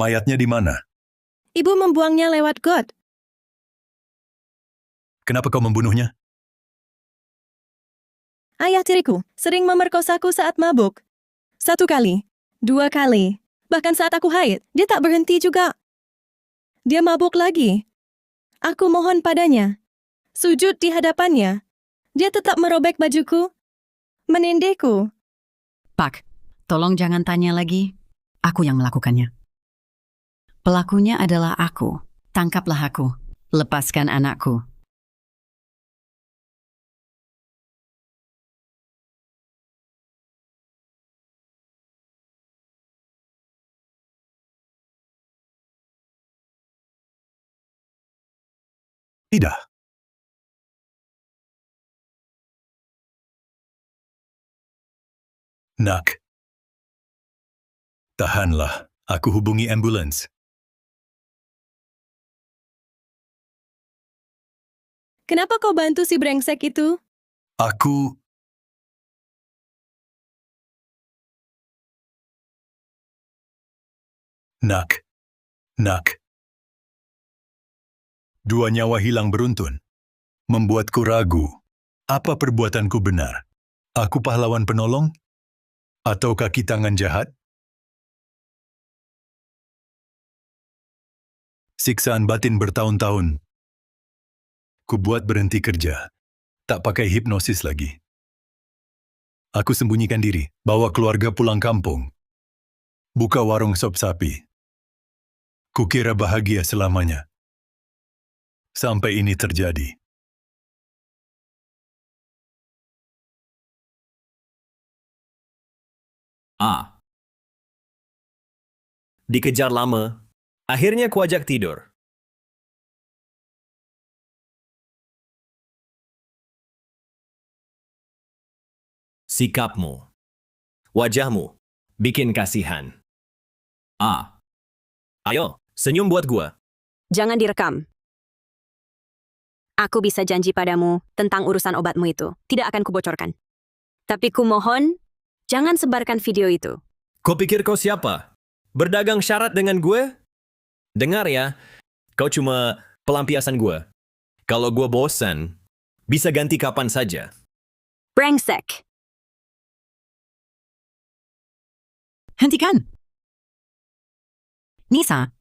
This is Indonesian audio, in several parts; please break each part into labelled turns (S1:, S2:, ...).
S1: Mayatnya di mana?
S2: Ibu membuangnya lewat got.
S1: Kenapa kau membunuhnya?
S2: Ayah tiriku sering memerkosaku saat mabuk. 1 kali, 2 kali, bahkan saat aku haid, dia tak berhenti juga. Dia mabuk lagi. Aku mohon padanya. Sujud di hadapannya. Dia tetap merobek bajuku, menindihku.
S3: Pak, tolong jangan tanya lagi. Aku yang melakukannya. Pelakunya adalah aku. Tangkaplah aku. Lepaskan anakku.
S1: Tidak. Nak. Tahanlah. Aku hubungi ambulans.
S2: Kenapa kau bantu si brengsek itu?
S1: Aku... Nak. Nak. 2 nyawa hilang beruntun. Membuatku ragu. Apa perbuatanku benar? Aku pahlawan penolong? Atau kaki tangan jahat? Siksaan batin bertahun-tahun. Ku buat berhenti kerja. Tak pakai hipnosis lagi. Aku sembunyikan diri, bawa keluarga pulang kampung. Buka warung sop sapi. Kukira bahagia selamanya. Sampai ini terjadi.
S4: Dikejar lama, akhirnya kuajak tidur. Sikapmu, wajahmu, bikin kasihan. Ayo, senyum buat gua.
S5: Jangan direkam. Aku bisa janji padamu tentang urusan obatmu itu. Tidak akan kubocorkan. Tapi kumohon, jangan sebarkan video itu.
S4: Kau pikir kau siapa? Berdagang syarat dengan gue? Dengar ya, kau cuma pelampiasan gue. Kalau gue bosan, bisa ganti kapan saja.
S5: Brengsek.
S3: Hentikan! Nisa!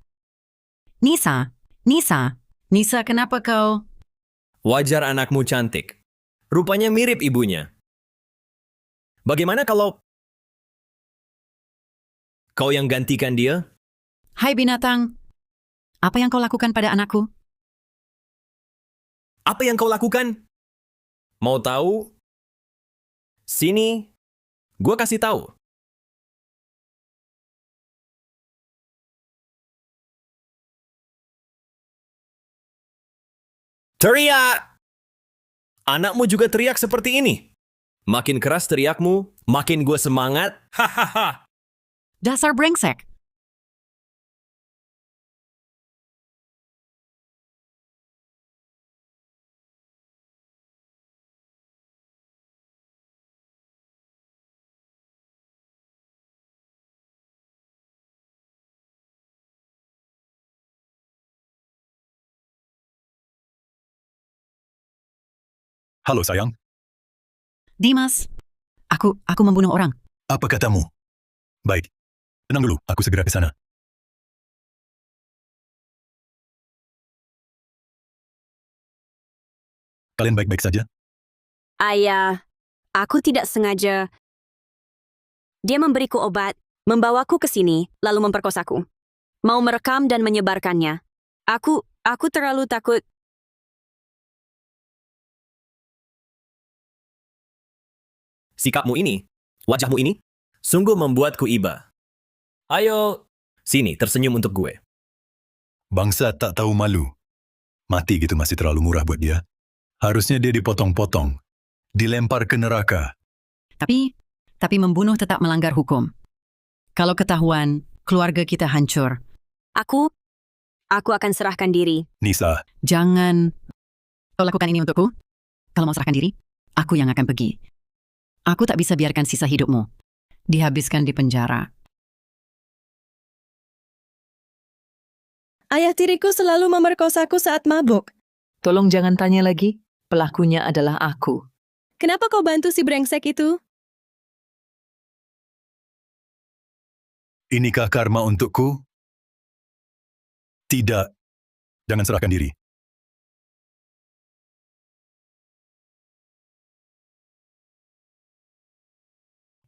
S3: Nisa! Nisa! Nisa, kenapa kau...
S4: Wajar anakmu cantik. Rupanya mirip ibunya. Bagaimana kalau kau yang gantikan dia?
S3: Hai binatang, apa yang kau lakukan pada anakku?
S4: Apa yang kau lakukan? Mau tahu? Sini, gue kasih tahu. Teriak! Anakmu juga teriak seperti ini. Makin keras teriakmu, makin gue semangat. Hahaha.
S3: Dasar brengsek!
S1: Halo sayang,
S3: Dimas, aku membunuh orang.
S1: apa katamu? Baik, tenang dulu, aku segera ke sana. Kalian baik-baik saja?
S5: Ayah, aku tidak sengaja. Dia memberiku obat, membawaku ke sini, lalu memperkosaku. Mau merekam dan menyebarkannya. Aku terlalu takut.
S4: Sikapmu ini, wajahmu ini, sungguh membuatku iba. Ayo, sini tersenyum untuk gue.
S1: Bangsa tak tahu malu. Mati gitu masih terlalu murah buat dia. Harusnya dia dipotong-potong. Dilempar ke neraka.
S3: Tapi membunuh tetap melanggar hukum. Kalau ketahuan, keluarga kita hancur.
S5: Aku akan serahkan diri.
S1: Nisa,
S3: Jangan kau lakukan ini untukku. Kalau mau serahkan diri, aku yang akan pergi. Aku tak bisa biarkan sisa hidupmu dihabiskan di penjara.
S2: Ayah tiriku selalu memerkosaku saat mabuk.
S6: Tolong jangan tanya lagi, pelakunya adalah aku.
S2: Kenapa kau bantu si brengsek itu?
S1: Inikah karma untukku? Tidak. Jangan serahkan diri.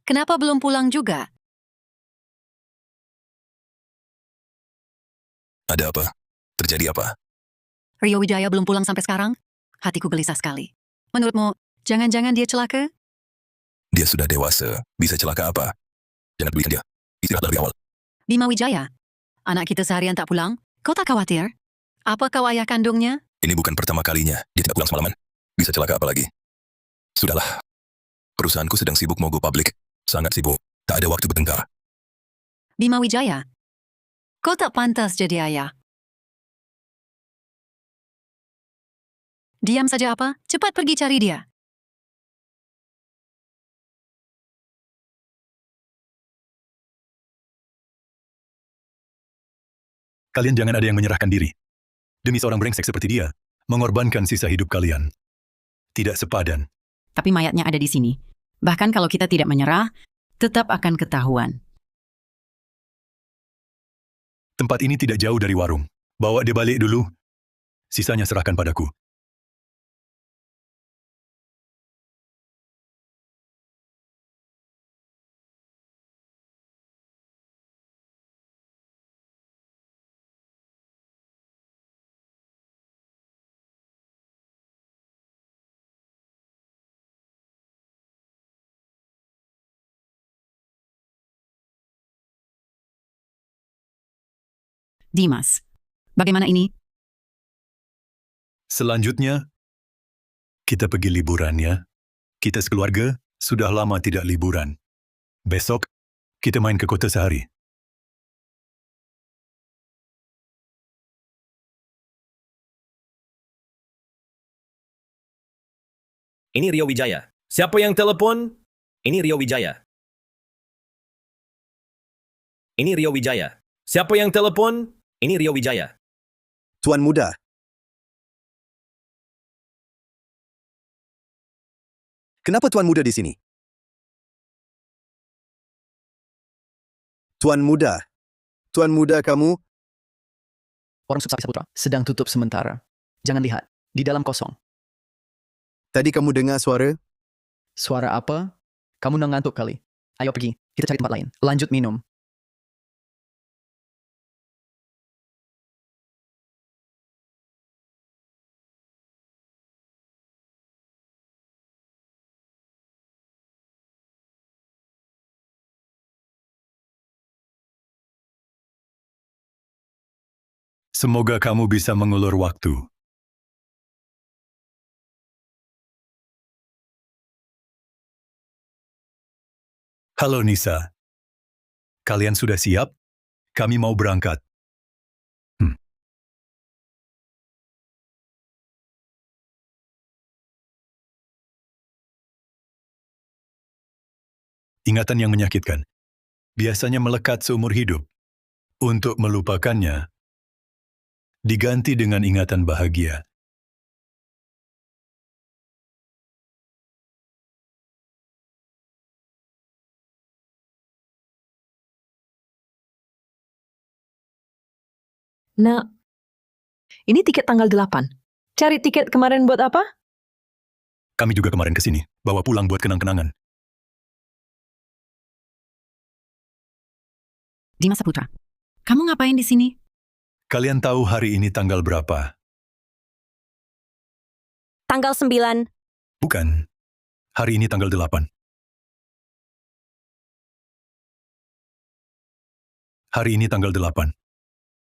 S3: Kenapa belum pulang juga?
S7: Ada apa? Terjadi apa?
S3: Rio Wijaya belum pulang sampai sekarang? Hatiku gelisah sekali. Menurutmu, jangan-jangan dia celaka?
S7: Dia sudah dewasa, bisa celaka apa? Jangan pedulikan dia. Istirahatlah lebih awal.
S3: Bima Wijaya, anak kita seharian tak pulang? Kau tak khawatir? Apa kau ayah kandungnya?
S7: Ini bukan pertama kalinya dia tidak pulang semalaman. Bisa celaka apa lagi? Sudahlah. Perusahaanku sedang sibuk mau go public. Sangat sibuk. Tak ada waktu bertengkar.
S3: Bima Wijaya, kau tak pantas jadi ayah. Diam saja apa? Cepat pergi cari dia.
S1: Kalian jangan ada yang menyerahkan diri. Demi seorang brengsek seperti dia, mengorbankan sisa hidup kalian. Tidak sepadan.
S3: Tapi mayatnya ada di sini. Bahkan kalau kita tidak menyerah, tetap akan ketahuan.
S1: Tempat ini tidak jauh dari warung. Bawa dia balik dulu. Sisanya serahkan padaku.
S3: Dimas, bagaimana ini?
S1: Selanjutnya, kita pergi liburan ya. Kita sekeluarga sudah lama tidak liburan. Besok, kita main ke kota sehari.
S4: Ini Rio Wijaya. Siapa yang telepon? Ini Rio Wijaya. Ini Rio Wijaya. Siapa yang telepon? Ini Rio Wijaya.
S8: Tuan Muda. Kenapa Tuan Muda di sini? Tuan Muda. Tuan Muda kamu?
S6: Warung Sup Sapi Saputra sedang tutup sementara. Jangan lihat, di dalam kosong.
S8: Tadi kamu dengar suara?
S6: Suara apa? Kamu ngantuk kali. Ayo pergi, kita cari tempat lain. Lanjut minum.
S1: Semoga kamu bisa mengulur waktu. Halo Nisa. Kalian sudah siap? Kami mau berangkat. Ingatan yang menyakitkan. Biasanya melekat seumur hidup. Untuk melupakannya, diganti dengan ingatan bahagia.
S2: Nak, ini tiket tanggal 8. Cari tiket kemarin buat apa?
S1: Kami juga kemarin ke sini, bawa pulang buat kenang-kenangan.
S3: Dimas Saputra, kamu ngapain di sini?
S1: Kalian tahu hari ini tanggal berapa?
S5: Tanggal 9.
S1: Bukan. Hari ini tanggal 8. Hari ini tanggal 8.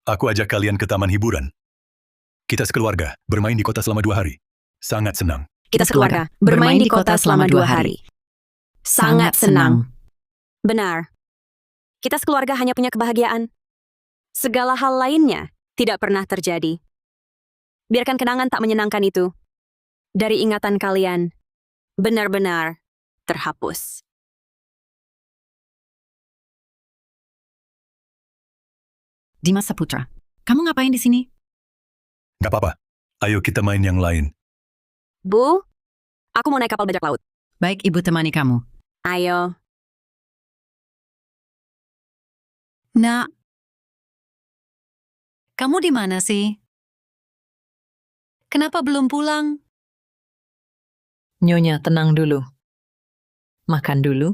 S1: Aku ajak kalian ke taman hiburan. Kita sekeluarga bermain di kota selama 2 hari. Sangat senang.
S5: Kita sekeluarga bermain di kota selama 2 hari. Sangat senang. Benar. Kita sekeluarga hanya punya kebahagiaan. Segala hal lainnya tidak pernah terjadi. Biarkan kenangan tak menyenangkan itu dari ingatan kalian benar-benar terhapus.
S3: Dimas Saputra, Kamu ngapain di sini?
S1: Gak apa-apa. Ayo kita main yang lain.
S5: Bu, aku mau naik kapal bajak laut.
S3: Baik, ibu temani kamu.
S5: Ayo.
S3: Nak, kamu di mana sih? Kenapa belum pulang?
S9: Nyonya, tenang dulu. Makan dulu.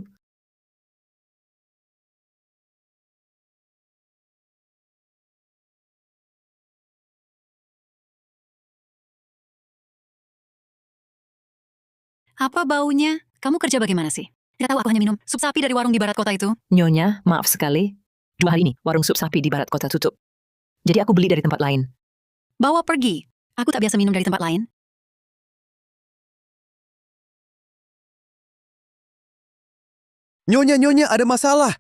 S3: Apa baunya? Kamu kerja bagaimana sih? Tidak tahu, aku hanya minum sup sapi dari warung di barat kota itu.
S9: Nyonya, maaf sekali. 2 hari ini, warung sup sapi di barat kota tutup. Jadi aku beli dari tempat lain.
S3: Bawa pergi. Aku tak biasa minum dari tempat lain.
S8: Nyonya, ada masalah.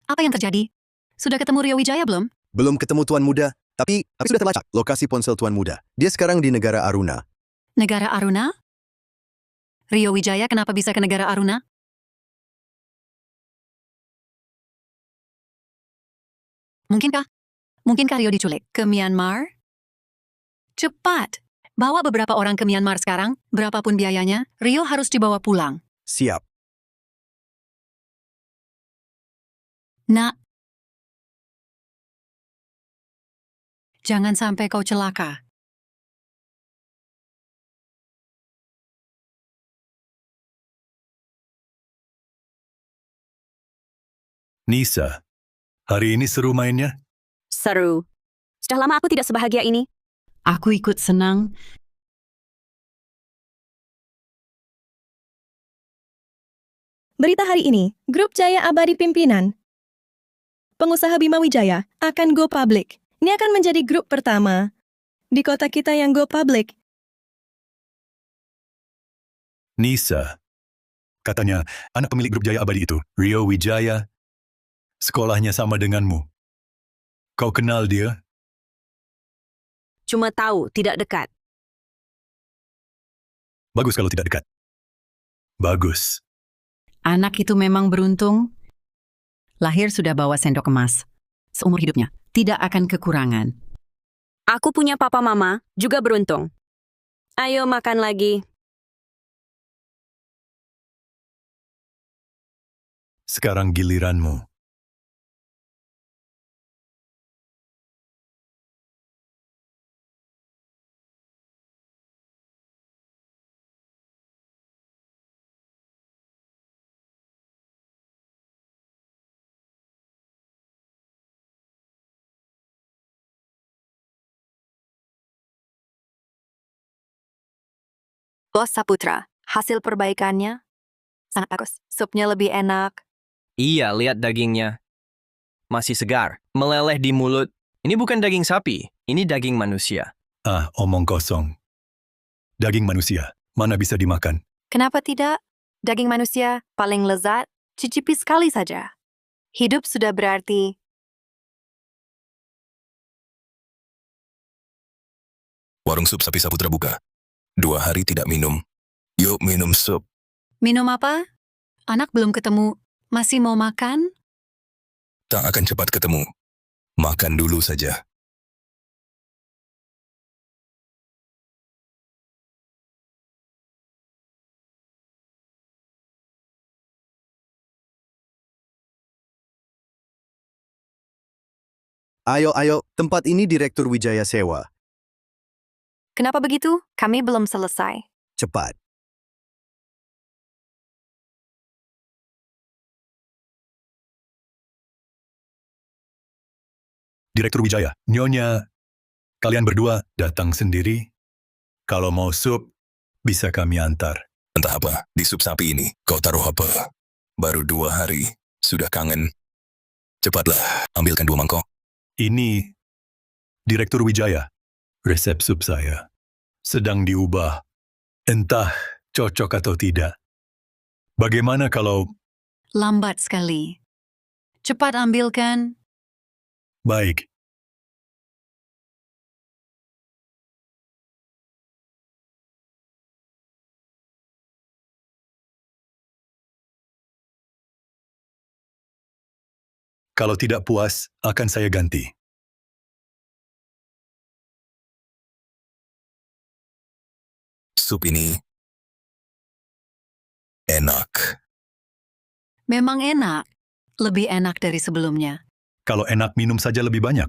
S3: Apa yang terjadi? Sudah ketemu Rio Wijaya belum?
S8: Belum ketemu Tuan Muda, tapi aku sudah terlacak lokasi ponsel Tuan Muda. Dia sekarang di negara Aruna.
S3: Negara Aruna? Rio Wijaya kenapa bisa ke negara Aruna? Mungkinkah Rio diculik ke Myanmar? Cepat! Bawa beberapa orang ke Myanmar sekarang, berapapun biayanya, Rio harus dibawa pulang.
S8: Siap.
S3: Nak, jangan sampai kau celaka.
S1: Nisa, hari ini seru mainnya?
S5: Seru. Sudah lama aku tidak sebahagia ini.
S3: Aku ikut senang.
S2: Berita hari ini, Grup Jaya Abadi Pimpinan. Pengusaha Bima Wijaya akan go public. Ini akan menjadi grup pertama di kota kita yang go public.
S1: Nisa, katanya anak pemilik grup Jaya Abadi itu, Rio Wijaya, sekolahnya sama denganmu. Kau kenal dia?
S5: Cuma tahu, tidak dekat.
S1: Bagus kalau tidak dekat. Bagus.
S3: Anak itu memang beruntung. Lahir sudah bawa sendok emas. Seumur hidupnya, tidak akan kekurangan.
S5: Aku punya papa mama, juga beruntung. Ayo makan lagi.
S1: Sekarang giliranmu.
S10: Bos Saputra, hasil perbaikannya sangat bagus. Supnya lebih enak.
S11: Iya, lihat dagingnya. Masih segar, meleleh di mulut. Ini bukan daging sapi, ini daging manusia.
S1: Ah, omong kosong. Daging manusia, mana bisa dimakan?
S10: Kenapa tidak? Daging manusia paling lezat, cicipi sekali saja. Hidup sudah berarti.
S7: Warung sup sapi Saputra buka. 2 hari tidak minum. Yuk minum sup.
S3: Minum apa? Anak belum ketemu. Masih mau makan?
S7: Tak akan cepat ketemu. Makan dulu saja.
S8: Ayo, tempat ini Direktur Wijaya sewa.
S10: Kenapa begitu? Kami belum selesai.
S8: Cepat.
S1: Direktur Wijaya, Nyonya, kalian berdua datang sendiri? Kalau mau sup, bisa kami antar.
S7: Entah apa, di sup sapi ini, kau taruh apa? Baru 2 hari, sudah kangen. Cepatlah, ambilkan 2 mangkok.
S1: Ini Direktur Wijaya, resep sup saya. Sedang diubah. Entah cocok atau tidak. Bagaimana kalau...
S3: Lambat sekali. Cepat ambilkan.
S1: Baik. Kalau tidak puas, akan saya ganti.
S7: sup ini enak.
S3: Memang enak. Lebih enak dari sebelumnya.
S1: Kalau enak minum saja lebih banyak.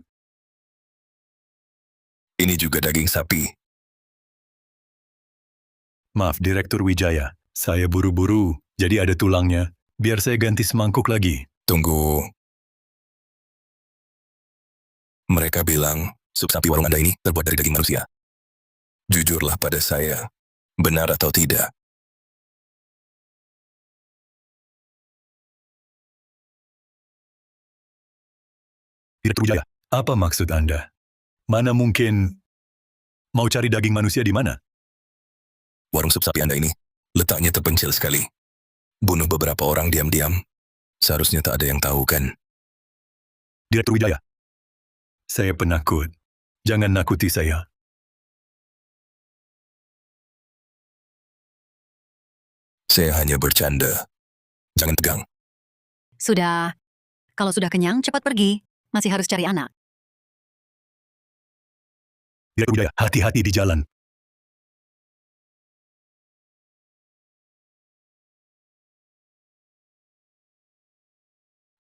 S7: Ini juga daging sapi.
S1: Maaf, Direktur Wijaya. Saya buru-buru, jadi ada tulangnya. Biar saya ganti semangkuk lagi.
S7: Tunggu. Mereka bilang, sup sapi warung Anda ini terbuat dari daging manusia. Jujurlah pada saya, benar atau tidak?
S1: Direktur Wijaya, apa maksud Anda? Mana mungkin mau cari daging manusia di mana?
S7: Warung sup sapi Anda ini letaknya terpencil sekali. Bunuh beberapa orang diam-diam. Seharusnya tak ada yang tahu kan?
S1: Direktur Wijaya, saya penakut. Jangan nakuti saya.
S7: Saya hanya bercanda. Jangan tegang.
S3: Sudah. Kalau sudah kenyang, cepat pergi. Masih harus cari anak.
S1: Direktur Wijaya, hati-hati di jalan.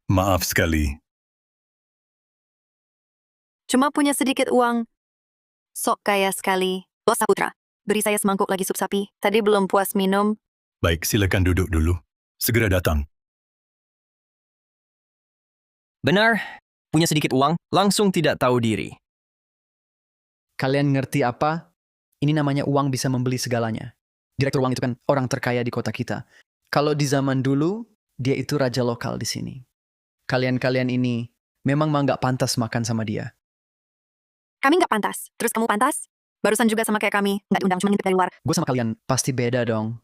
S1: Maaf sekali.
S10: Cuma punya sedikit uang. Sok kaya sekali. Bos Saputra, beri saya semangkuk lagi sup sapi. Tadi belum puas minum.
S1: Baik, silakan duduk dulu. Segera datang.
S11: Benar, punya sedikit uang, langsung tidak tahu diri.
S6: Kalian ngerti apa? Ini namanya uang bisa membeli segalanya. Direktur uang itu kan orang terkaya di kota kita. Kalau di zaman dulu, dia itu raja lokal di sini. Kalian-kalian ini memang nggak pantas makan sama dia.
S10: Kami nggak pantas. Terus kamu pantas? Barusan juga sama kayak kami. Nggak diundang, cuma ngintip dari luar.
S6: Gue sama kalian pasti beda dong.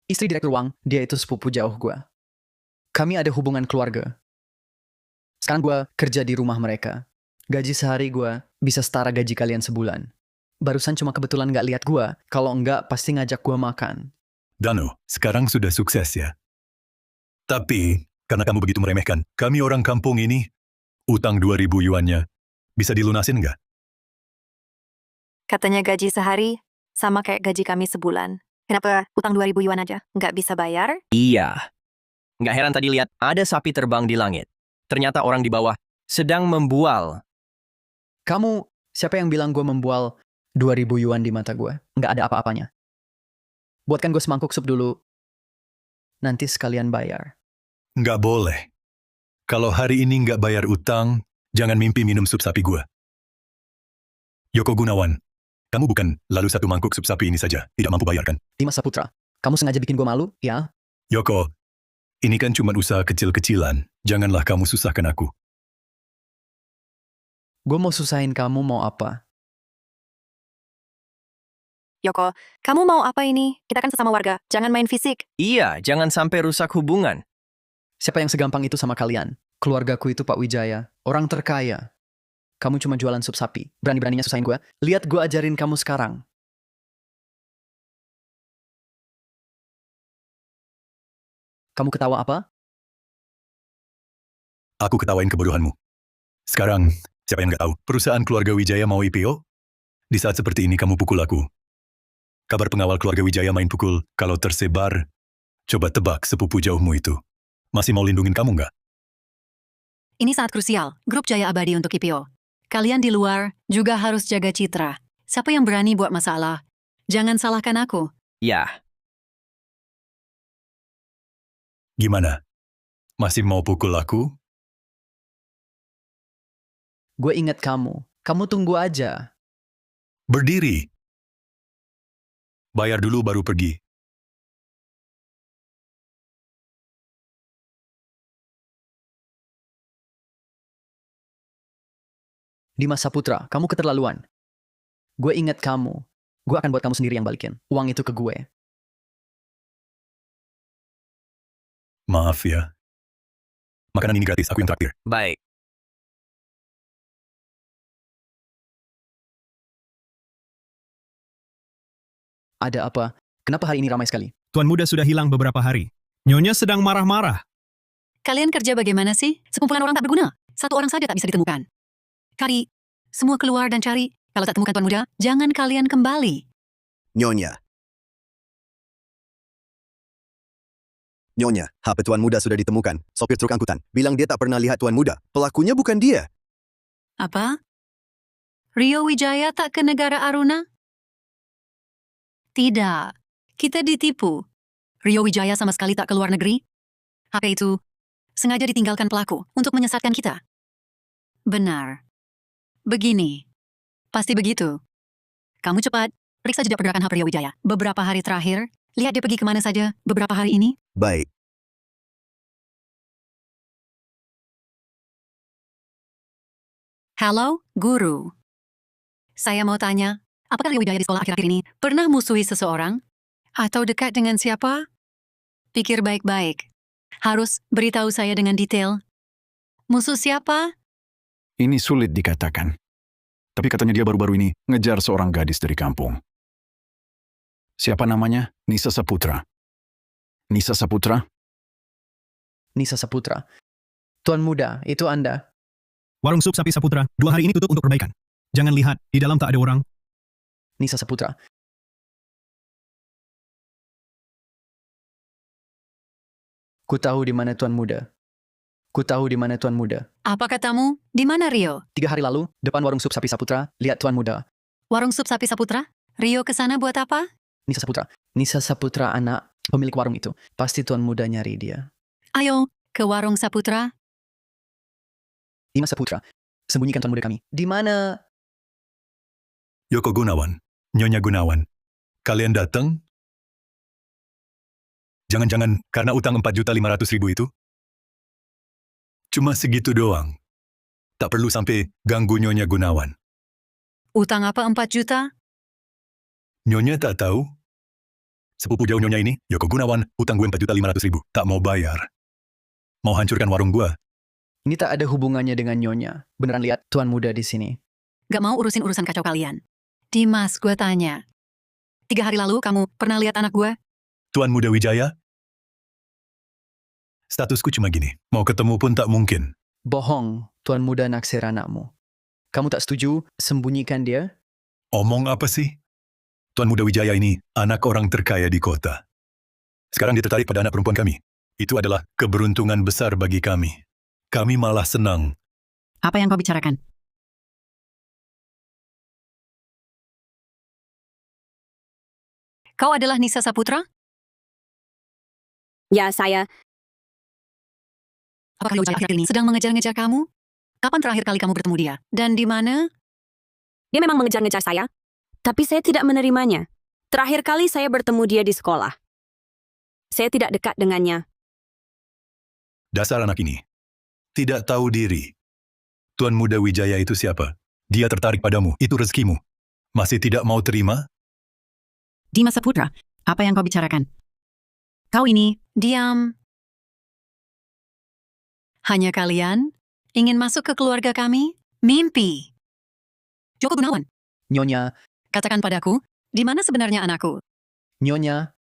S6: Istri direktur uang, dia itu sepupu jauh gue. Kami ada hubungan keluarga. Sekarang gue kerja di rumah mereka. Gaji sehari gue bisa setara gaji kalian sebulan. Barusan cuma kebetulan nggak lihat gue. Kalau enggak, pasti ngajak gue makan.
S1: Dano, sekarang sudah sukses ya. Tapi, karena kamu begitu meremehkan, kami orang kampung ini, utang 2.000 yuannya, bisa dilunasin nggak?
S10: Katanya gaji sehari sama kayak gaji kami sebulan. Kenapa utang 2.000 yuan aja? Nggak bisa bayar?
S11: Iya. Nggak heran tadi lihat ada sapi terbang di langit. Ternyata orang di bawah sedang membual.
S6: Kamu, siapa yang bilang gue membual 2.000 yuan di mata gue? Nggak ada apa-apanya. Buatkan gue semangkuk sup dulu. Nanti sekalian bayar.
S1: Nggak boleh. Kalau hari ini nggak bayar utang, jangan mimpi minum sup sapi gua. Yoko Gunawan, kamu bukan lalu satu mangkuk sup sapi ini saja, tidak mampu bayarkan.
S6: Dimas Saputra, kamu sengaja bikin gue malu, ya?
S1: Yoko, ini kan cuma usaha kecil-kecilan. Janganlah kamu susahkan aku.
S6: Gue mau susahin kamu mau apa?
S10: Yoko, kamu mau apa ini? Kita kan sesama warga. Jangan main fisik.
S11: Iya, jangan sampai rusak hubungan.
S6: Siapa yang segampang itu sama kalian? Keluargaku itu Pak Wijaya, orang terkaya. Kamu cuma jualan sup sapi. Berani-beraninya susahin gue. Lihat gue ajarin kamu sekarang. Kamu ketawa apa?
S1: Aku ketawain kebodohanmu. Sekarang, siapa yang nggak tahu? Perusahaan keluarga Wijaya mau IPO? Di saat seperti ini kamu pukul aku. Kabar pengawal keluarga Wijaya main pukul. Kalau tersebar, coba tebak sepupu jauhmu itu. Masih mau lindungin kamu nggak?
S3: Ini saat krusial. Grup Jaya Abadi untuk IPO. Kalian di luar juga harus jaga citra. Siapa yang berani buat masalah? Jangan salahkan aku.
S11: Ya,
S1: Gimana? Masih mau pukul aku?
S6: Gue ingat kamu. Kamu tunggu aja.
S1: Berdiri. Bayar dulu baru pergi.
S6: Dimas Saputra, kamu keterlaluan. Gue ingat kamu. Gue akan buat kamu sendiri yang balikin. Uang itu ke gue.
S1: Maaf ya. Makanan ini gratis, aku yang traktir.
S11: baik.
S6: Ada apa? Kenapa hari ini ramai sekali?
S12: Tuan Muda sudah hilang beberapa hari. Nyonya sedang marah-marah.
S3: Kalian kerja bagaimana sih? Sekumpulan orang tak berguna. Satu orang saja tak bisa ditemukan. Kari, semua keluar dan cari. Kalau tak temukan Tuan Muda, jangan kalian kembali.
S8: Nyonya, Nyonya, HP Tuan Muda sudah ditemukan. Sopir truk angkutan bilang dia tak pernah lihat Tuan Muda. Pelakunya bukan dia.
S3: Apa? Rio Wijaya tak ke negara Aruna? Tidak. Kita ditipu. Rio Wijaya sama sekali tak ke luar negeri. HP itu sengaja ditinggalkan pelaku untuk menyesatkan kita. Benar. Begini. Pasti begitu. Kamu cepat, periksa jejak pergerakan HP Rio Wijaya. Beberapa hari terakhir, lihat dia pergi kemana saja beberapa hari ini.
S8: Baik.
S3: Halo, guru. Saya mau tanya, apakah Rio Wijaya di sekolah akhir-akhir ini pernah musuhi seseorang? Atau dekat dengan siapa? Pikir baik-baik. Harus beritahu saya dengan detail. Musuh siapa?
S13: Ini sulit dikatakan. Tapi katanya dia baru-baru ini ngejar seorang gadis dari kampung. Siapa namanya? Nisa Saputra. Nisa Saputra?
S6: Nisa Saputra. Tuan Muda, itu Anda.
S12: Warung Sup Sapi Saputra, 2 hari ini tutup untuk perbaikan. Jangan lihat, di dalam tak ada orang.
S6: Nisa Saputra. Ku tahu di mana Tuan Muda. Ku tahu di mana Tuan Muda.
S3: Apa katamu? Di mana Rio?
S6: 3 hari lalu, depan warung Sup Sapi Saputra, lihat Tuan Muda.
S3: Warung Sup Sapi Saputra? Rio ke sana buat apa?
S6: Nisa Saputra. Nisa Saputra anak pemilik warung itu. Pasti Tuan Muda nyari dia.
S3: Ayo, ke warung Saputra.
S6: Nima Saputra. Sembunyikan Tuan Muda kami. Di mana?
S1: Yoko Gunawan, Nyonya Gunawan. Kalian datang? Jangan-jangan karena utang 4.500.000 itu? Cuma segitu doang. Tak perlu sampai ganggu Nyonya Gunawan.
S3: Utang apa 4 juta?
S1: Nyonya tak tahu? Sepupu jauh Nyonya ini, Yoko Gunawan, utang gue 4.500.000. Tak mau bayar. Mau hancurkan warung gue.
S6: Ini tak ada hubungannya dengan Nyonya. Beneran lihat Tuan Muda di sini.
S3: Gak mau urusin urusan kacau kalian. Dimas, gue tanya. 3 hari lalu kamu pernah lihat anak gue?
S1: Tuan Muda Wijaya? Statusku cuma gini. Mau ketemu pun tak mungkin.
S6: Bohong, Tuan Muda naksir anakmu. Kamu tak setuju sembunyikan dia?
S1: Omong apa sih? Tuan Muda Wijaya ini anak orang terkaya di kota. Sekarang dia tertarik pada anak perempuan kami. Itu adalah keberuntungan besar bagi kami. Kami malah senang.
S3: Apa yang kau bicarakan? Kau adalah Nisa Saputra?
S5: Ya, saya.
S3: Apakah Rio Wijaya akhir ini sedang mengejar-ngejar kamu? Kapan terakhir kali kamu bertemu dia? Dan di mana?
S5: Dia memang mengejar-ngejar saya, tapi saya tidak menerimanya. Terakhir kali saya bertemu dia di sekolah. Saya tidak dekat dengannya.
S1: Dasar anak ini. Tidak tahu diri. Tuan Muda Wijaya itu siapa? Dia tertarik padamu, itu rezekimu. Masih tidak mau terima?
S3: Dimas Saputra, apa yang kau bicarakan? Kau ini, diam. Hanya kalian ingin masuk ke keluarga kami? Mimpi. Joko Gunawan,
S6: Nyonya,
S3: katakan padaku, di mana sebenarnya anakku?
S6: Nyonya,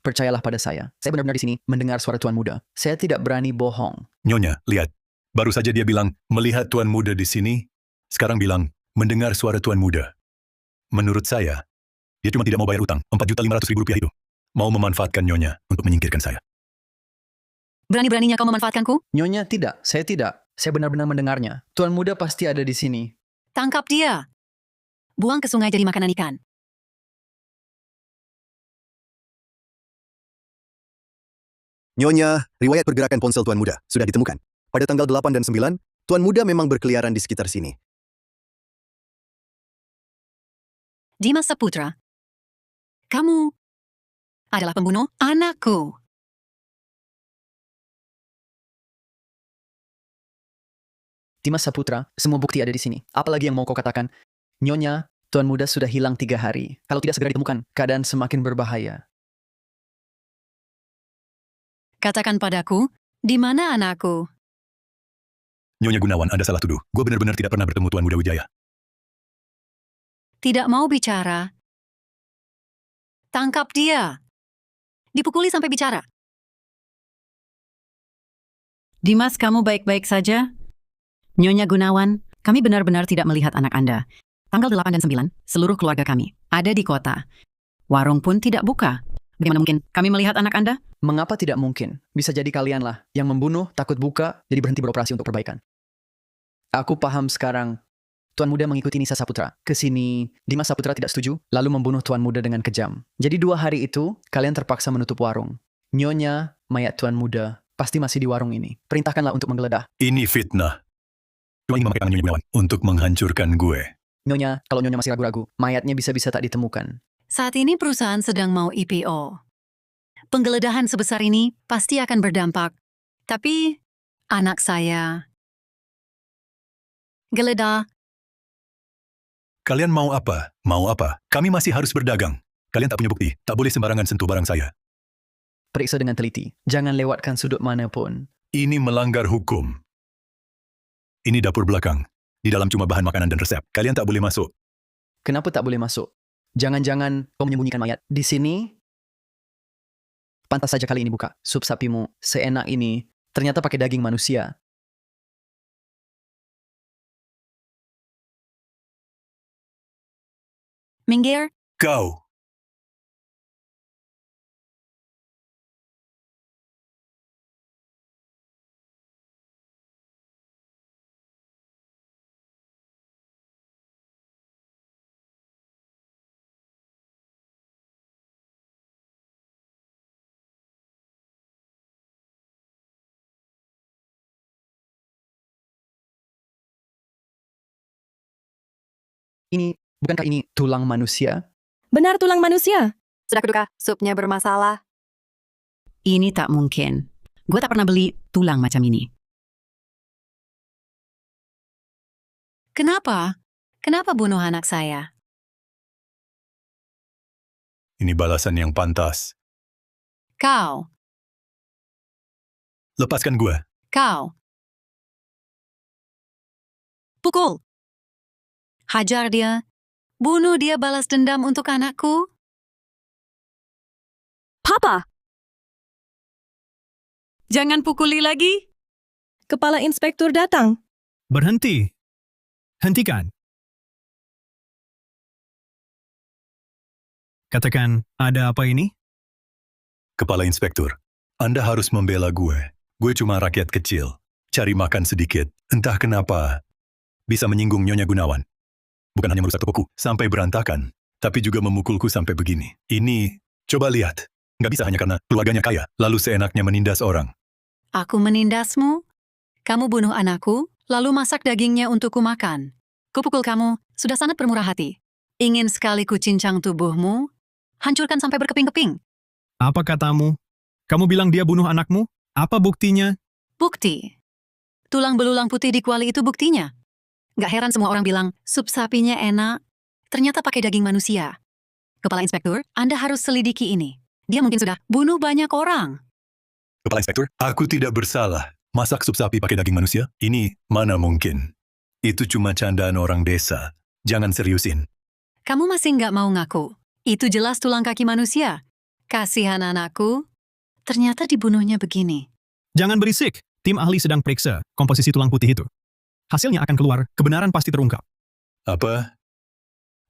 S6: percayalah pada saya. Saya benar-benar di sini mendengar suara Tuan Muda. Saya tidak berani bohong.
S1: Nyonya, lihat. Baru saja dia bilang, melihat Tuan Muda di sini. Sekarang bilang, mendengar suara Tuan Muda. Menurut saya, dia cuma tidak mau bayar utang, 4.500.000 rupiah itu. Mau memanfaatkan Nyonya untuk menyingkirkan saya.
S3: Berani-beraninya kau memanfaatkanku?
S6: Nyonya, tidak. Saya tidak. Saya benar-benar mendengarnya. Tuan Muda pasti ada di sini.
S3: Tangkap dia. Buang ke sungai jadi makanan ikan.
S8: Nyonya, riwayat pergerakan ponsel Tuan Muda sudah ditemukan. Pada tanggal 8 dan 9, Tuan Muda memang berkeliaran di sekitar sini.
S3: Dimas Saputra, kamu adalah pembunuh anakku.
S6: Dimas Saputra, semua bukti ada di sini. Apalagi yang mau kau katakan? Nyonya, Tuan Muda sudah hilang 3 hari. Kalau tidak segera ditemukan, keadaan semakin berbahaya.
S3: Katakan padaku, di mana anakku?
S1: Nyonya Gunawan, Anda salah tuduh. Gue benar-benar tidak pernah bertemu Tuan Muda Wijaya.
S3: Tidak mau bicara. Tangkap dia. Dipukuli sampai bicara. Dimas, kamu baik-baik saja? Nyonya Gunawan, kami benar-benar tidak melihat anak Anda. Tanggal 8 dan 9, seluruh keluarga kami ada di kota. Warung pun tidak buka. Bagaimana mungkin kami melihat anak Anda?
S6: Mengapa tidak mungkin? Bisa jadi kalianlah yang membunuh, takut buka, jadi berhenti beroperasi untuk perbaikan. Aku paham sekarang. Tuan Muda mengikuti Nisa Saputra ke sini. Dimas Saputra tidak setuju, lalu membunuh Tuan Muda dengan kejam. Jadi 2 hari itu, kalian terpaksa menutup warung. Nyonya, mayat Tuan Muda, pasti masih di warung ini. Perintahkanlah untuk menggeledah.
S1: Ini fitnah. Cuma ingin memakai tangan Nyonya Gunawan untuk menghancurkan gue.
S6: Nyonya, kalau Nyonya masih ragu-ragu, mayatnya bisa-bisa tak ditemukan.
S3: Saat ini perusahaan sedang mau IPO. Penggeledahan sebesar ini pasti akan berdampak. Tapi anak saya... Geledah.
S1: Kalian mau apa? Mau apa? Kami masih harus berdagang. Kalian tak punya bukti. Tak boleh sembarangan sentuh barang saya.
S6: Periksa dengan teliti. Jangan lewatkan sudut manapun.
S1: Ini melanggar hukum. Ini dapur belakang. Di dalam cuma bahan makanan dan resep. Kalian tak boleh masuk.
S6: Kenapa tak boleh masuk? Jangan-jangan kau menyembunyikan mayat. Di sini, pantas saja kali ini buka. Sup sapimu seenak ini ternyata pakai daging manusia.
S3: Minggir.
S1: Kau.
S6: Bukankah ini tulang manusia?
S2: Benar tulang manusia.
S10: Sudah kuduga, supnya bermasalah.
S3: Ini tak mungkin. Gue tak pernah beli tulang macam ini. Kenapa? Kenapa bunuh anak saya?
S1: Ini balasan yang pantas.
S3: Kau.
S1: Lepaskan gue.
S3: Kau. Pukul. Hajar dia. Bunuh dia balas dendam untuk anakku.
S5: Papa!
S3: Jangan pukuli lagi.
S2: Kepala inspektur datang.
S12: Berhenti. Hentikan. Katakan, ada apa ini?
S1: Kepala inspektur, Anda harus membela gue. Gue cuma rakyat kecil. Cari makan sedikit. Entah kenapa. Bisa menyinggung Nyonya Gunawan. Bukan hanya merusak tokoku sampai berantakan, tapi juga memukulku sampai begini. Ini, coba lihat. Nggak bisa hanya karena keluarganya kaya, lalu seenaknya menindas orang.
S3: Aku menindasmu. Kamu bunuh anakku, lalu masak dagingnya untukku makan. Kupukul kamu, sudah sangat bermurah hati. Ingin sekali kucincang tubuhmu, hancurkan sampai berkeping-keping.
S12: Apa katamu? Kamu bilang dia bunuh anakmu? Apa buktinya?
S3: Bukti. Tulang belulang putih di kuali itu buktinya. Gak heran semua orang bilang, sup sapinya enak. Ternyata pakai daging manusia. Kepala inspektur, Anda harus selidiki ini. Dia mungkin sudah bunuh banyak orang.
S1: Kepala inspektur, aku tidak bersalah. Masak sup sapi pakai daging manusia? Ini mana mungkin. Itu cuma candaan orang desa. Jangan seriusin.
S3: Kamu masih nggak mau ngaku. Itu jelas tulang kaki manusia. Kasihan anakku. Ternyata dibunuhnya begini.
S12: Jangan berisik. Tim ahli sedang periksa komposisi tulang putih itu. Hasilnya akan keluar, kebenaran pasti terungkap.
S1: Apa?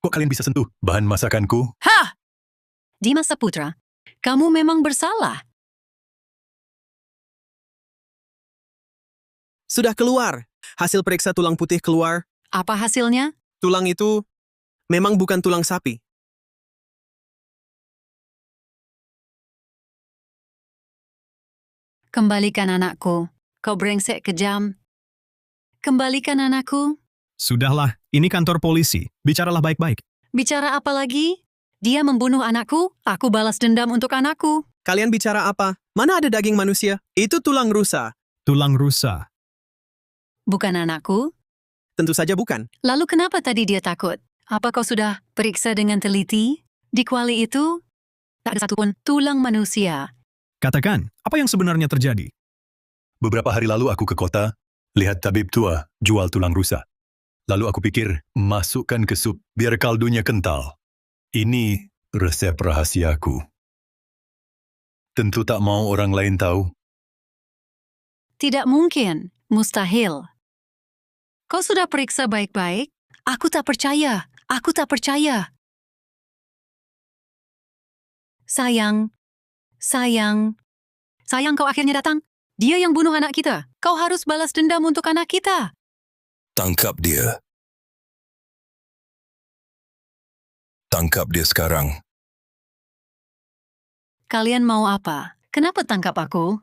S1: Kok kalian bisa sentuh bahan masakanku?
S3: Hah! Dimas Saputra, kamu memang bersalah.
S11: Sudah keluar. Hasil periksa tulang putih keluar.
S3: Apa hasilnya?
S11: Tulang itu memang bukan tulang sapi.
S3: Kembalikan anakku. Kau brengsek kejam. Kembalikan anakku.
S12: Sudahlah, ini kantor polisi. Bicaralah baik-baik.
S3: Bicara apa lagi? Dia membunuh anakku, aku balas dendam untuk anakku.
S11: Kalian bicara apa? Mana ada daging manusia? Itu tulang rusa.
S12: Tulang rusa.
S3: Bukan anakku?
S11: Tentu saja bukan.
S3: Lalu kenapa tadi dia takut? Apa kau sudah periksa dengan teliti? Di kuali itu, tak ada satupun tulang manusia.
S12: Katakan, apa yang sebenarnya terjadi?
S1: Beberapa hari lalu aku ke kota, lihat tabib tua jual tulang rusa. Lalu aku pikir, masukkan ke sup biar kaldunya kental. Ini resep rahasiaku. Tentu tak mau orang lain tahu.
S3: Tidak mungkin, mustahil. Kau sudah periksa baik-baik? Aku tak percaya, aku tak percaya. Sayang, Sayang. Sayang kau akhirnya datang. Dia yang bunuh anak kita. Kau harus balas dendam untuk anak kita.
S7: Tangkap dia. Tangkap dia sekarang.
S3: Kalian mau apa? Kenapa tangkap aku?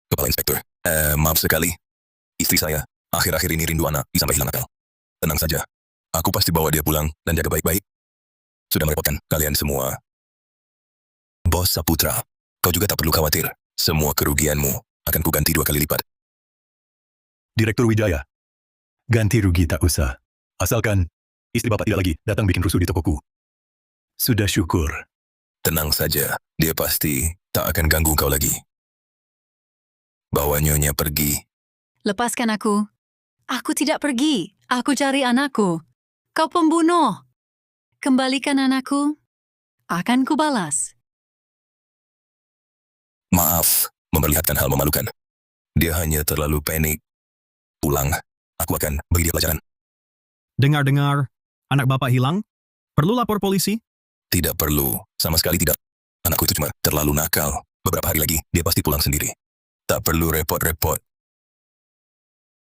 S7: Kepala Inspektur. Maaf sekali. Istri saya, akhir-akhir ini rindu anak sampai hilang akal. Tenang saja. Aku pasti bawa dia pulang dan jaga baik-baik. Sudah merepotkan kalian semua. Bos Saputra, kau juga tak perlu khawatir. Semua kerugianmu akan kuganti 2 kali lipat.
S1: Direktur Wijaya, ganti rugi tak usah. Asalkan istri Bapak tidak lagi datang bikin rusuh di tokoku. Sudah syukur.
S7: Tenang saja, dia pasti tak akan ganggu kau lagi. Bawa nyonya pergi.
S3: Lepaskan aku. Aku tidak pergi. Aku cari anakku. Kau pembunuh. Kembalikan anakku. Akan kubalas.
S7: Maaf, memperlihatkan hal memalukan. Dia hanya terlalu panik. Pulang, aku akan beri dia pelajaran.
S12: Dengar-dengar, anak Bapak hilang? Perlu lapor polisi?
S7: Tidak perlu, sama sekali tidak. Anakku itu cuma terlalu nakal. Beberapa hari lagi, dia pasti pulang sendiri. Tak perlu repot-repot.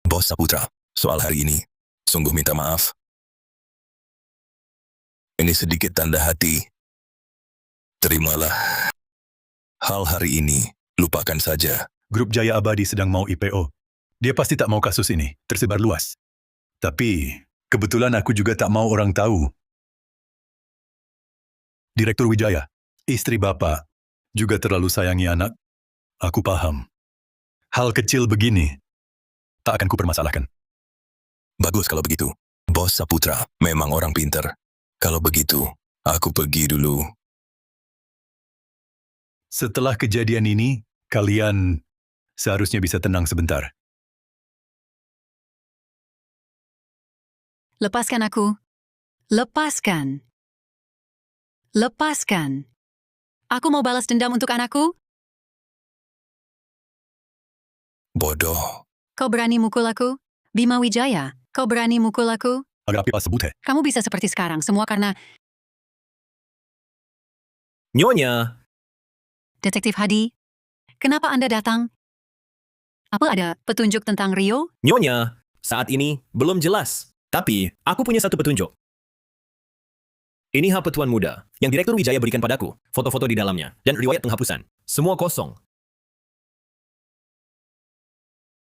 S7: Bos Saputra, soal hari ini, sungguh minta maaf. Ini sedikit tanda hati. Terimalah. Hal hari ini, lupakan saja.
S1: Grup Jaya Abadi sedang mau IPO. Dia pasti tak mau kasus ini tersebar luas. Tapi, kebetulan aku juga tak mau orang tahu. Direktur Wijaya, istri Bapak, juga terlalu sayangi anak. Aku paham. Hal kecil begini, tak akan kupermasalahkan.
S7: Bagus kalau begitu. Bos Saputra memang orang pintar. Kalau begitu, aku pergi dulu.
S1: Setelah kejadian ini, kalian seharusnya bisa tenang sebentar.
S3: Lepaskan aku. Lepaskan. Lepaskan. Aku mau balas dendam untuk anakku.
S7: Bodoh.
S3: Kau berani mukul aku? Bima Wijaya, kau berani mukul aku?
S1: Agak apa sebut,
S3: Kamu bisa seperti sekarang, semua karena
S4: Nyonya,
S3: Detektif Hadi. Kenapa Anda datang? Apa ada petunjuk tentang Rio?
S4: Nyonya, saat ini belum jelas. Tapi, aku punya satu petunjuk. Ini HP Tuan Muda, yang Direktur Wijaya berikan padaku, foto-foto di dalamnya, dan riwayat penghapusan. Semua kosong.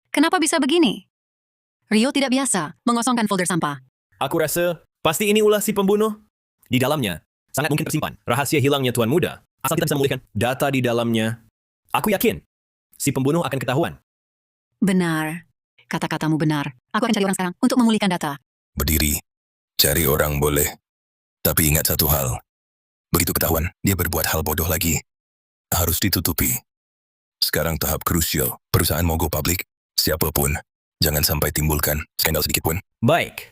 S3: Kenapa bisa begini? Rio tidak biasa mengosongkan folder sampah.
S4: Aku rasa, pasti ini ulah si pembunuh. Di dalamnya, sangat mungkin tersimpan rahasia hilangnya Tuan Muda. Asal kita bisa memulihkan data di dalamnya. Aku yakin, si pembunuh akan ketahuan.
S3: Benar. Kata-katamu benar. Aku akan cari orang sekarang untuk memulihkan data.
S7: Berdiri. Cari orang boleh. Tapi ingat satu hal. Begitu ketahuan, dia berbuat hal bodoh lagi. Harus ditutupi. Sekarang tahap krusial. Perusahaan mau go public. Siapapun. Jangan sampai timbulkan skandal sedikit pun.
S4: Baik.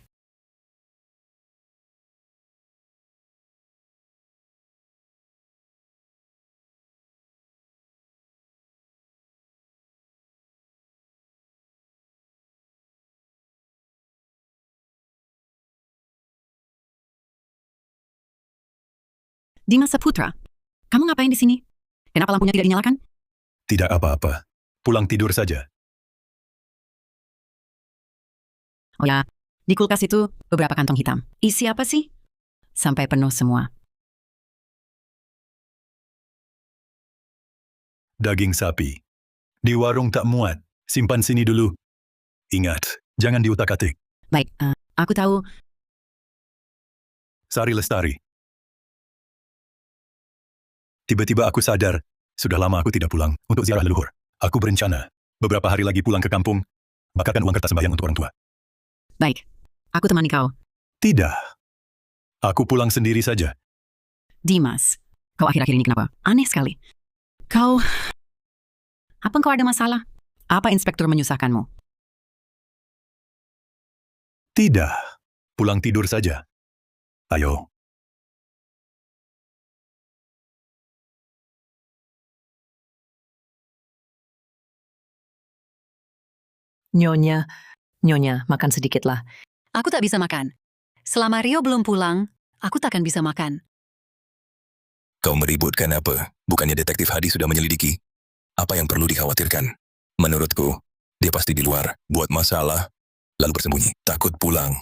S3: Dimas Saputra, kamu ngapain di sini? Kenapa lampunya tidak dinyalakan?
S1: Tidak apa-apa. Pulang tidur saja.
S3: Oh ya, di kulkas itu beberapa kantong hitam. Isi apa sih? Sampai penuh semua.
S1: Daging sapi. Di warung tak muat. Simpan sini dulu. Ingat, jangan diutak-atik.
S3: Baik, aku tahu.
S1: Sari Lestari. Tiba-tiba aku sadar, sudah lama aku tidak pulang untuk ziarah leluhur. Aku berencana, beberapa hari lagi pulang ke kampung, bakarkan uang kertas sembahyang untuk orang tua.
S3: Baik, aku temani kau.
S1: Tidak. Aku pulang sendiri saja.
S3: Dimas, kau akhir-akhir ini kenapa? Aneh sekali. Kau... Apa engkau ada masalah? Apa inspektur menyusahkanmu?
S1: Tidak. Pulang tidur saja. Ayo.
S9: Nyonya, makan sedikitlah.
S3: Aku tak bisa makan. Selama Rio belum pulang, aku takkan bisa makan.
S7: Kau meributkan apa? Bukannya detektif Hadi sudah menyelidiki? Apa yang perlu dikhawatirkan? Menurutku, dia pasti di luar, buat masalah, lalu bersembunyi, takut pulang.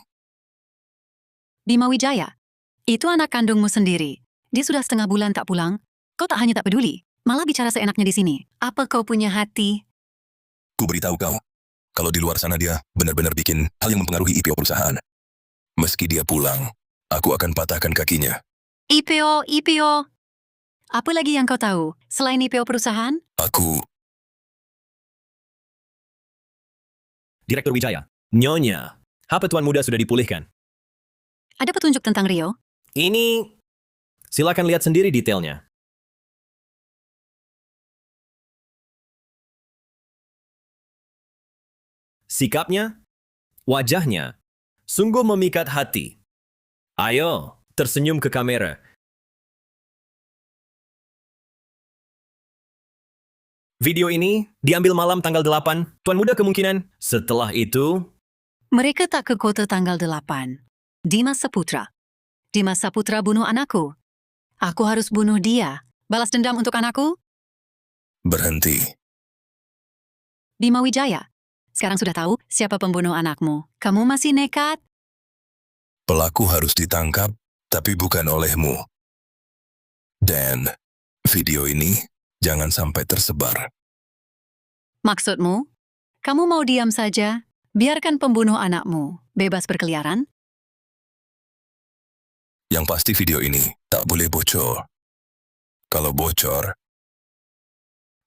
S3: Bima Wijaya, itu anak kandungmu sendiri. Dia sudah 1/2 bulan tak pulang. Kau tak hanya tak peduli, malah bicara seenaknya di sini. Apa kau punya hati?
S7: Ku beritahu kau, kalau di luar sana dia benar-benar bikin hal yang mempengaruhi IPO perusahaan. Meski dia pulang, aku akan patahkan kakinya.
S3: IPO. Apa lagi yang kau tahu selain IPO perusahaan?
S7: Aku
S4: Direktur Wijaya. Nyonya, HP Tuan Muda sudah dipulihkan.
S3: Ada petunjuk tentang Rio?
S4: Ini, silakan lihat sendiri detailnya. Sikapnya, wajahnya, sungguh memikat hati. Ayo, tersenyum ke kamera. Video ini diambil malam tanggal 8, Tuan Muda kemungkinan. Setelah itu,
S3: Mereka tak ke kota tanggal 8. Dimas Saputra. Dimas Saputra bunuh anakku. Aku harus bunuh dia. Balas dendam untuk anakku?
S7: berhenti.
S3: Bima Wijaya. Sekarang sudah tahu siapa pembunuh anakmu. Kamu masih nekat?
S7: Pelaku harus ditangkap, tapi bukan olehmu. Dan video ini jangan sampai tersebar.
S3: Maksudmu? Kamu mau diam saja? Biarkan pembunuh anakmu bebas berkeliaran?
S7: Yang pasti video ini tak boleh bocor. Kalau bocor,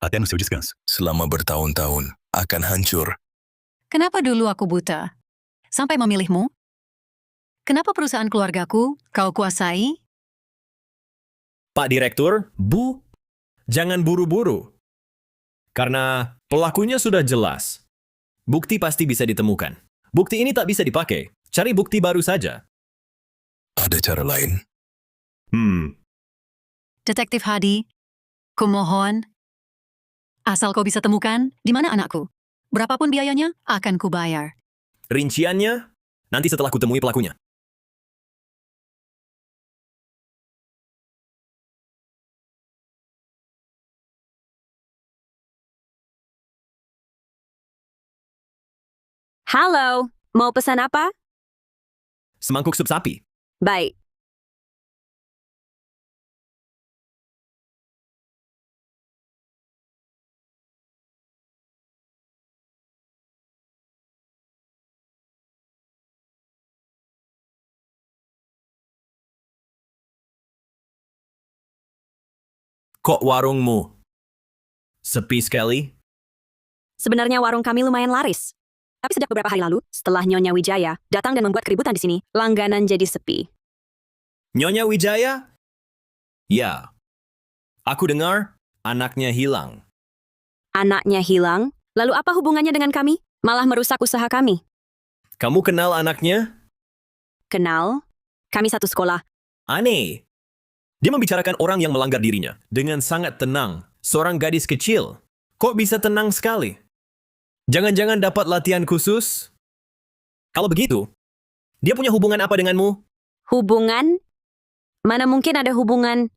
S1: Até no seu descanso.
S7: selama bertahun-tahun akan hancur.
S3: Kenapa dulu aku buta? Sampai memilihmu? Kenapa perusahaan keluargaku kau kuasai?
S4: Pak Direktur, Bu, jangan buru-buru. Karena pelakunya sudah jelas. Bukti pasti bisa ditemukan. Bukti ini tak bisa dipakai. Cari bukti baru saja.
S7: Ada cara lain.
S3: Detektif Hadi, kumohon. Asal kau bisa temukan di mana anakku. Berapapun biayanya, akan kubayar.
S4: Rinciannya, nanti setelah kutemui pelakunya.
S5: Halo, mau pesan apa?
S4: Semangkuk sup sapi.
S5: Baik.
S4: Kok warungmu sepi sekali?
S5: Sebenarnya warung kami lumayan laris. Tapi sejak beberapa hari lalu, setelah Nyonya Wijaya datang dan membuat keributan di sini, langganan jadi sepi.
S4: Nyonya Wijaya? Ya. Aku dengar anaknya hilang.
S5: Anaknya hilang, lalu apa hubungannya dengan kami? Malah merusak usaha kami.
S4: Kamu kenal anaknya?
S5: Kenal? Kami satu sekolah.
S4: Aneh. Dia membicarakan orang yang melanggar dirinya dengan sangat tenang. Seorang gadis kecil. Kok bisa tenang sekali? Jangan-jangan dapat latihan khusus? Kalau begitu, dia punya hubungan apa denganmu?
S5: Hubungan? Mana mungkin ada hubungan?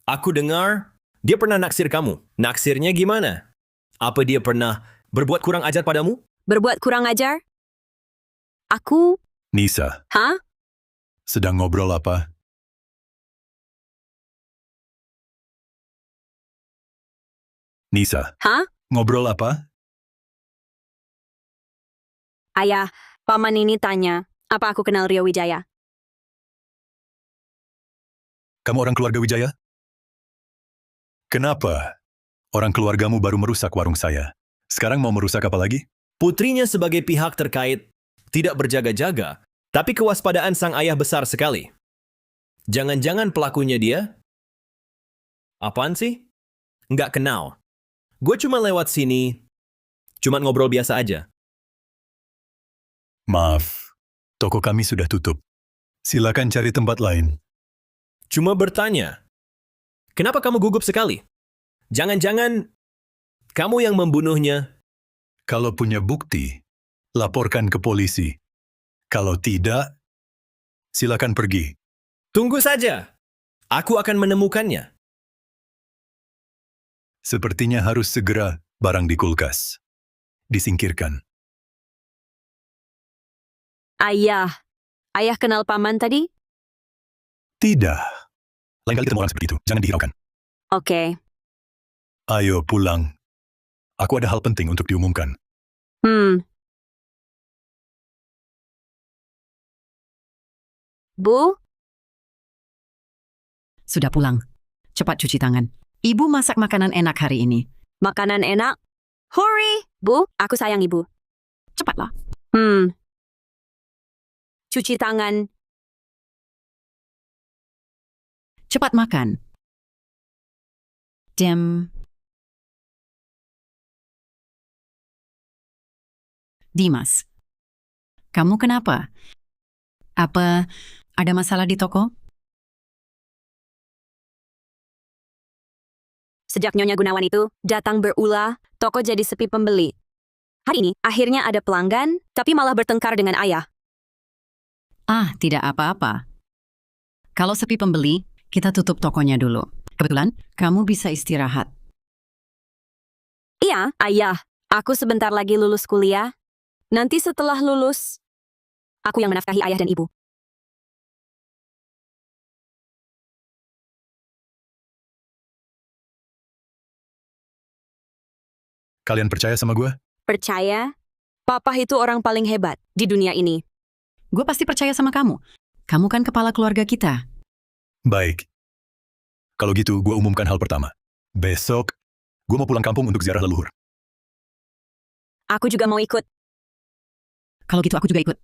S4: Aku dengar dia pernah naksir kamu. Naksirnya gimana? Apa dia pernah berbuat kurang ajar padamu?
S5: Berbuat kurang ajar? Aku?
S1: Nisa,
S5: Hah?
S1: sedang ngobrol apa? Nisa,
S5: Hah?
S1: ngobrol apa?
S5: Ayah, paman ini tanya, apa aku kenal Rio Wijaya?
S1: Kamu orang keluarga Wijaya? Kenapa orang keluargamu baru merusak warung saya? Sekarang mau merusak apa lagi?
S4: Putrinya sebagai pihak terkait tidak berjaga-jaga, tapi kewaspadaan sang ayah besar sekali. Jangan-jangan pelakunya dia? Apaan sih? Nggak kenal. Gue cuma lewat sini, cuma ngobrol biasa aja.
S1: Maaf, toko kami sudah tutup. Silakan cari tempat lain.
S4: Cuma bertanya, kenapa kamu gugup sekali? Jangan-jangan kamu yang membunuhnya?
S1: Kalau punya bukti, laporkan ke polisi. Kalau tidak, silakan pergi.
S4: Tunggu saja. Aku akan menemukannya.
S1: Sepertinya harus segera barang di kulkas. Disingkirkan.
S5: Ayah. Ayah kenal paman tadi?
S1: Tidak. Lain kali ketemu orang seperti itu, jangan dihiraukan.
S5: Oke.
S1: Ayo pulang. Aku ada hal penting untuk diumumkan.
S5: Bu?
S3: Sudah pulang. Cepat cuci tangan. Ibu masak makanan enak hari ini.
S5: Makanan enak? Hurry! Bu, aku sayang ibu.
S3: Cepatlah.
S5: Cuci tangan.
S3: Cepat makan. Dimas, kamu kenapa? Apa ada masalah di toko?
S5: Sejak Nyonya Gunawan itu datang berulah, toko jadi sepi pembeli. Hari ini, akhirnya ada pelanggan, tapi malah bertengkar dengan ayah.
S3: Ah, tidak apa-apa. Kalau sepi pembeli, kita tutup tokonya dulu. Kebetulan, kamu bisa istirahat.
S5: Iya, ayah. Aku sebentar lagi lulus kuliah. Nanti setelah lulus, aku yang menafkahi ayah dan ibu.
S1: Kalian percaya sama gue?
S5: Percaya? Papa itu orang paling hebat di dunia ini.
S3: Gue pasti percaya sama kamu. Kamu kan kepala keluarga kita.
S1: Baik. Kalau gitu, gue umumkan hal pertama. Besok, gue mau pulang kampung untuk ziarah leluhur.
S5: Aku juga mau ikut.
S3: Kalau gitu aku juga ikut.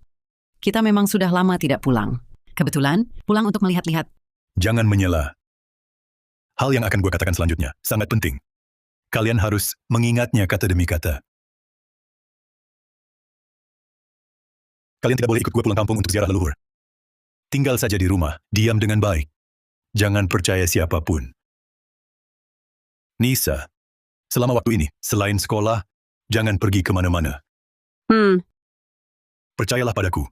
S3: Kita memang sudah lama tidak pulang. Kebetulan, pulang untuk melihat-lihat.
S1: Jangan menyela. Hal yang akan gue katakan selanjutnya sangat penting. Kalian harus mengingatnya kata demi kata. Kalian tidak boleh ikut gue pulang kampung untuk ziarah leluhur. Tinggal saja di rumah, diam dengan baik. Jangan percaya siapapun. Nisa, selama waktu ini, selain sekolah, jangan pergi kemana-mana. Percayalah padaku.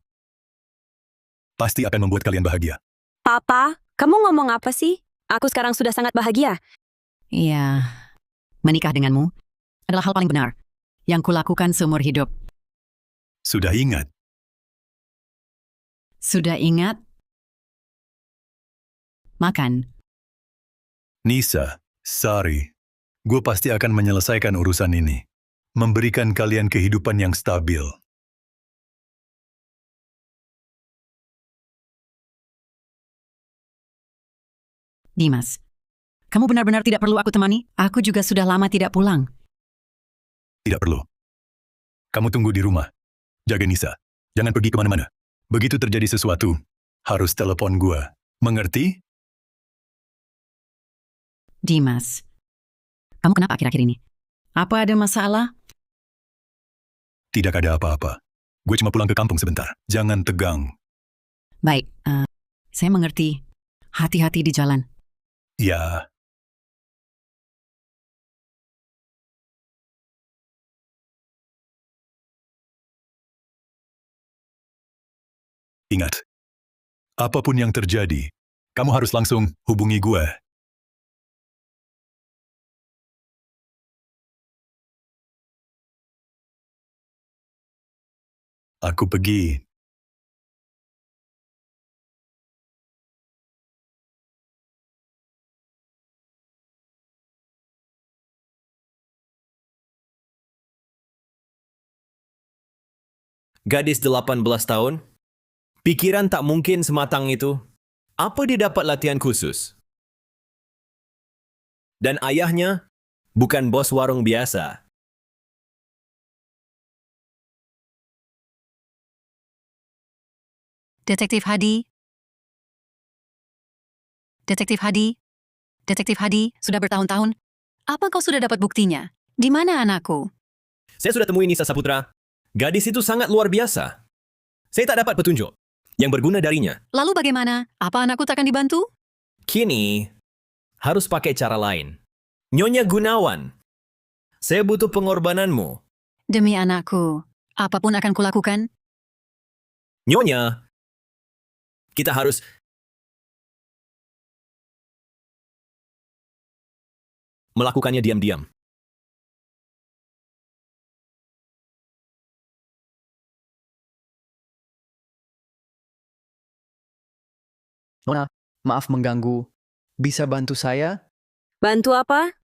S1: Pasti akan membuat kalian bahagia.
S5: Papa, kamu ngomong apa sih? Aku sekarang sudah sangat bahagia.
S3: Iya, menikah denganmu adalah hal paling benar yang kulakukan seumur hidup.
S1: Sudah ingat?
S3: Sudah ingat? Makan.
S1: Nisa, Sari, gue pasti akan menyelesaikan urusan ini. Memberikan kalian kehidupan yang stabil.
S3: Dimas, kamu benar-benar tidak perlu aku temani? Aku juga sudah lama tidak pulang.
S1: Tidak perlu. Kamu tunggu di rumah. Jaga Nisa. Jangan pergi kemana-mana. Begitu terjadi sesuatu, harus telepon gue. Mengerti?
S3: Dimas, kamu kenapa akhir-akhir ini? Apa ada masalah?
S1: Tidak ada apa-apa. Gue cuma pulang ke kampung sebentar. Jangan tegang.
S3: Baik, saya mengerti. Hati-hati di jalan.
S1: Ya. Ingat, apapun yang terjadi, kamu harus langsung hubungi gue. Aku pergi.
S4: Gadis 18 tahun? Pikiran tak mungkin sematang itu. Apa dia dapat latihan khusus? Dan ayahnya bukan bos warung biasa.
S3: Detektif Hadi. Detektif Hadi. Detektif Hadi, sudah bertahun-tahun. Apa kau sudah dapat buktinya? Di mana anakku?
S4: Saya sudah temui Nisa Saputra. Gadis itu sangat luar biasa. Saya tak dapat petunjuk yang berguna darinya.
S3: Lalu bagaimana? Apa anakku takkan dibantu?
S4: Kini, harus pakai cara lain. Nyonya Gunawan, saya butuh pengorbananmu.
S3: Demi anakku, apapun akan kulakukan.
S4: Nyonya, kita harus melakukannya diam-diam.
S6: Nona, maaf mengganggu. Bisa bantu saya?
S5: Bantu apa?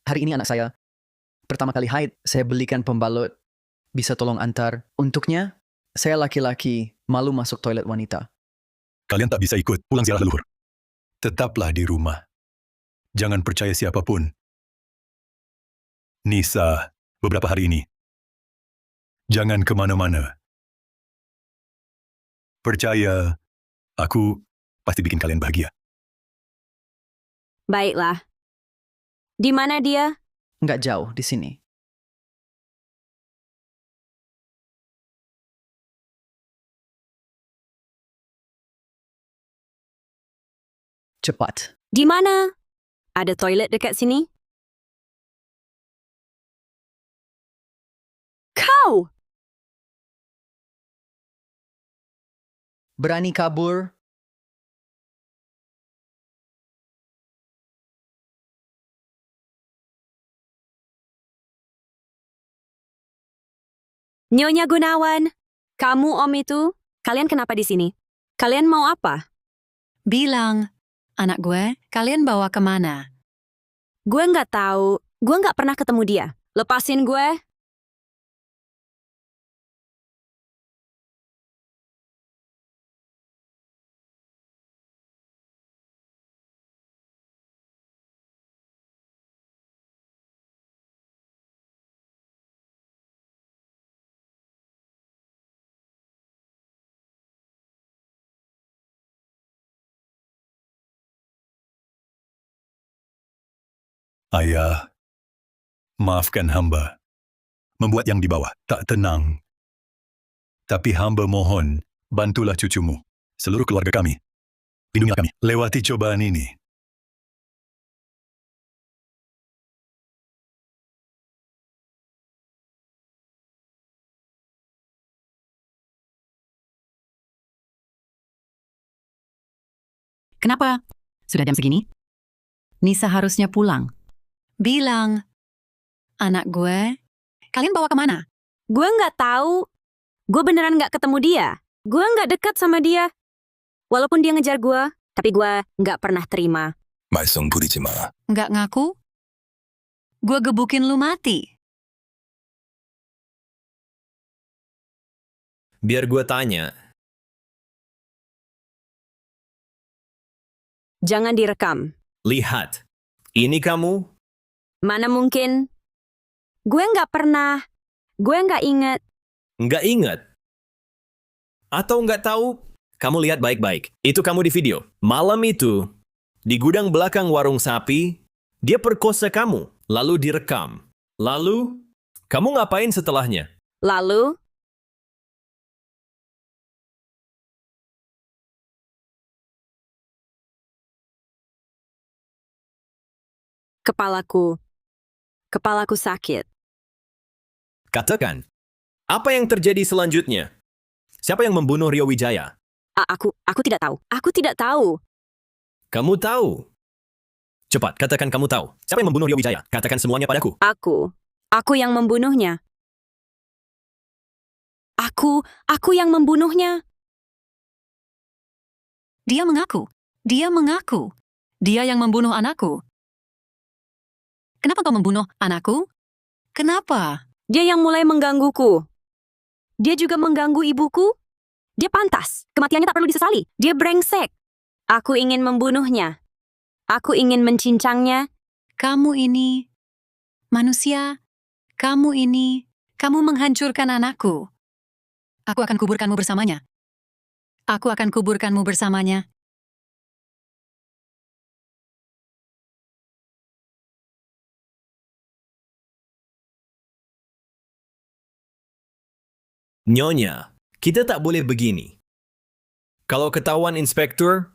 S6: Hari ini anak saya pertama kali haid, saya belikan pembalut. Bisa tolong antar. Untuknya, saya laki-laki, malu masuk toilet wanita.
S1: Kalian tak bisa ikut pulang ziarah leluhur. Tetaplah di rumah. Jangan percaya siapapun. Nisa, beberapa hari ini. Jangan kemana-mana. Percaya, aku pasti bikin kalian bahagia.
S5: Baiklah. Di mana dia?
S6: Nggak jauh di sini. Cepat.
S5: Di mana? Ada toilet dekat sini? Kau!
S6: Berani kabur?
S5: Nyonya Gunawan, kamu om itu, kalian kenapa di sini? Kalian mau apa?
S3: Bilang, anak gue, kalian bawa kemana?
S5: Gue nggak tahu, gue nggak pernah ketemu dia. Lepasin gue.
S1: Ayah, maafkan hamba. Membuat yang di bawah tak tenang. Tapi hamba mohon, bantulah cucumu, seluruh keluarga kami. Lindungilah kami, lewati cobaan ini.
S3: Kenapa? Sudah jam segini? Nisa harusnya pulang. Bilang, anak gue, kalian bawa kemana?
S5: Gue nggak tahu. Gue beneran nggak ketemu dia. Gue nggak dekat sama dia. Walaupun dia ngejar gue, tapi gue nggak pernah terima.
S7: 말썽부리지 마.
S3: Nggak ngaku? Gue gebukin lu mati.
S4: Biar gue tanya,
S5: Jangan direkam.
S4: lihat, ini kamu?
S5: Mana mungkin? Gue nggak pernah. Gue nggak inget.
S4: Nggak ingat? Atau nggak tahu? Kamu lihat baik-baik. Itu kamu di video. Malam itu, di gudang belakang warung sapi, dia perkosa kamu, lalu direkam. Lalu, kamu ngapain setelahnya?
S5: Lalu, Kepalaku sakit.
S4: Katakan, apa yang terjadi selanjutnya? Siapa yang membunuh Rio Wijaya?
S5: Aku tidak tahu. Aku tidak tahu.
S4: Kamu tahu. Cepat, katakan kamu tahu. Siapa yang membunuh Rio Wijaya? Katakan semuanya padaku.
S5: Aku yang membunuhnya. Aku yang membunuhnya.
S3: Dia mengaku. Dia mengaku. Dia yang membunuh anakku. Kenapa kau membunuh anakku? Kenapa?
S5: Dia yang mulai menggangguku. Dia juga mengganggu ibuku. Dia pantas. Kematiannya tak perlu disesali. Dia brengsek. Aku ingin membunuhnya. Aku ingin mencincangnya.
S3: Kamu ini manusia. Kamu menghancurkan anakku. Aku akan kuburkanmu bersamanya. Aku akan kuburkanmu bersamanya.
S4: Nyonya, kita tak boleh begini. Kalau ketahuan inspektur,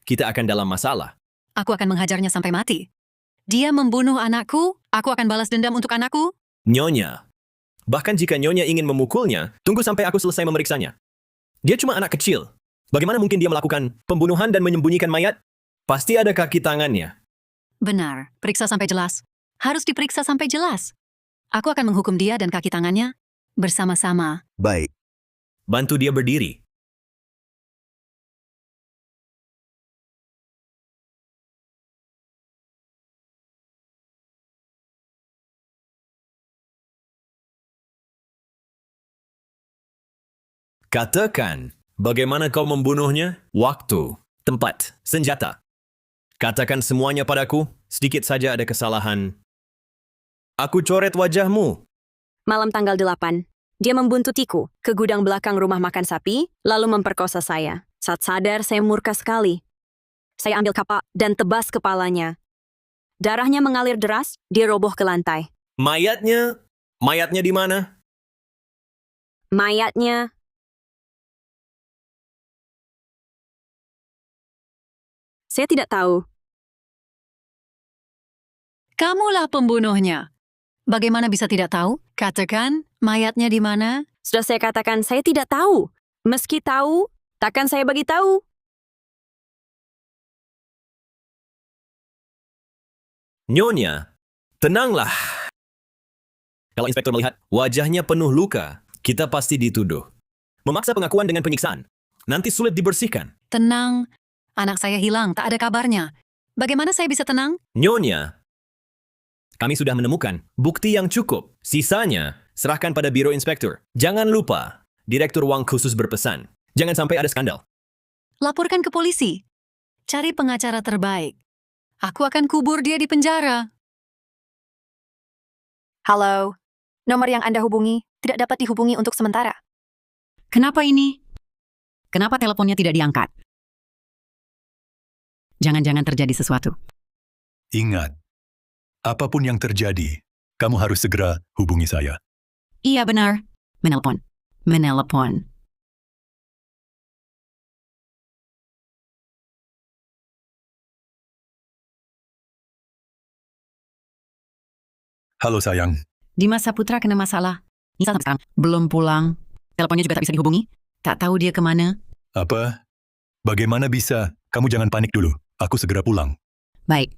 S4: kita akan dalam masalah.
S3: Aku akan menghajarnya sampai mati. Dia membunuh anakku, aku akan balas dendam untuk anakku.
S4: Nyonya, bahkan jika Nyonya ingin memukulnya, tunggu sampai aku selesai memeriksanya. Dia cuma anak kecil. Bagaimana mungkin dia melakukan pembunuhan dan menyembunyikan mayat? Pasti ada kaki tangannya.
S3: Benar, periksa sampai jelas. Harus diperiksa sampai jelas. Aku akan menghukum dia dan kaki tangannya bersama-sama.
S8: Baik.
S4: Bantu dia berdiri. Katakan, bagaimana kau membunuhnya? Waktu, tempat, senjata. Katakan semuanya padaku, sedikit saja ada kesalahan. Aku coret wajahmu.
S5: Malam tanggal 8, dia membuntutiku ke gudang belakang rumah makan sapi, lalu memperkosa saya. Saat sadar, saya murka sekali. Saya ambil kapak dan tebas kepalanya. Darahnya mengalir deras, dia roboh ke lantai.
S4: Mayatnya di mana?
S5: Mayatnya... Saya tidak tahu.
S3: Kamulah pembunuhnya. Bagaimana bisa tidak tahu? Katakan, mayatnya di mana?
S5: Sudah saya katakan, saya tidak tahu. Meski tahu, takkan saya bagi tahu.
S4: Nyonya, tenanglah. Kalau inspektur melihat wajahnya penuh luka, kita pasti dituduh. Memaksa pengakuan dengan penyiksaan. Nanti sulit dibersihkan.
S3: Tenang, anak saya hilang, tak ada kabarnya. Bagaimana saya bisa tenang?
S4: Nyonya, kami sudah menemukan bukti yang cukup. Sisanya, serahkan pada Biro Inspektur. Jangan lupa, Direktur Uang Khusus berpesan, jangan sampai ada skandal.
S3: Laporkan ke polisi. Cari pengacara terbaik. Aku akan kubur dia di penjara.
S10: Halo, nomor yang Anda hubungi tidak dapat dihubungi untuk sementara.
S3: Kenapa ini? Kenapa teleponnya tidak diangkat? Jangan-jangan terjadi sesuatu.
S1: Ingat, apapun yang terjadi, kamu harus segera hubungi saya.
S3: Iya benar. Menelpon. Menelpon.
S1: Halo sayang,
S3: Dimas Saputra kena masalah. Nisa sampai sekarang belum pulang. Teleponnya juga tak bisa dihubungi. Tak tahu dia kemana.
S1: apa? Bagaimana bisa? Kamu jangan panik dulu. Aku segera pulang.
S3: Baik.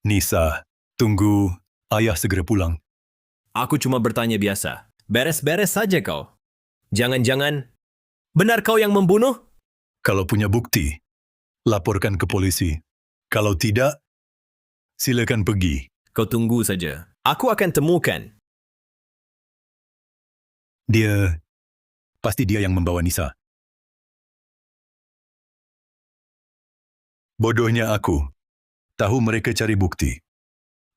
S1: Nisa, tunggu ayah segera pulang.
S4: Aku cuma bertanya biasa. Beres-beres saja kau. Jangan-jangan, benar kau yang membunuh?
S1: Kalau punya bukti, laporkan ke polisi. Kalau tidak, silakan pergi.
S4: Kau tunggu saja. Aku akan temukan.
S1: Pasti dia yang membawa Nisa. Bodohnya aku. Tahu mereka cari bukti.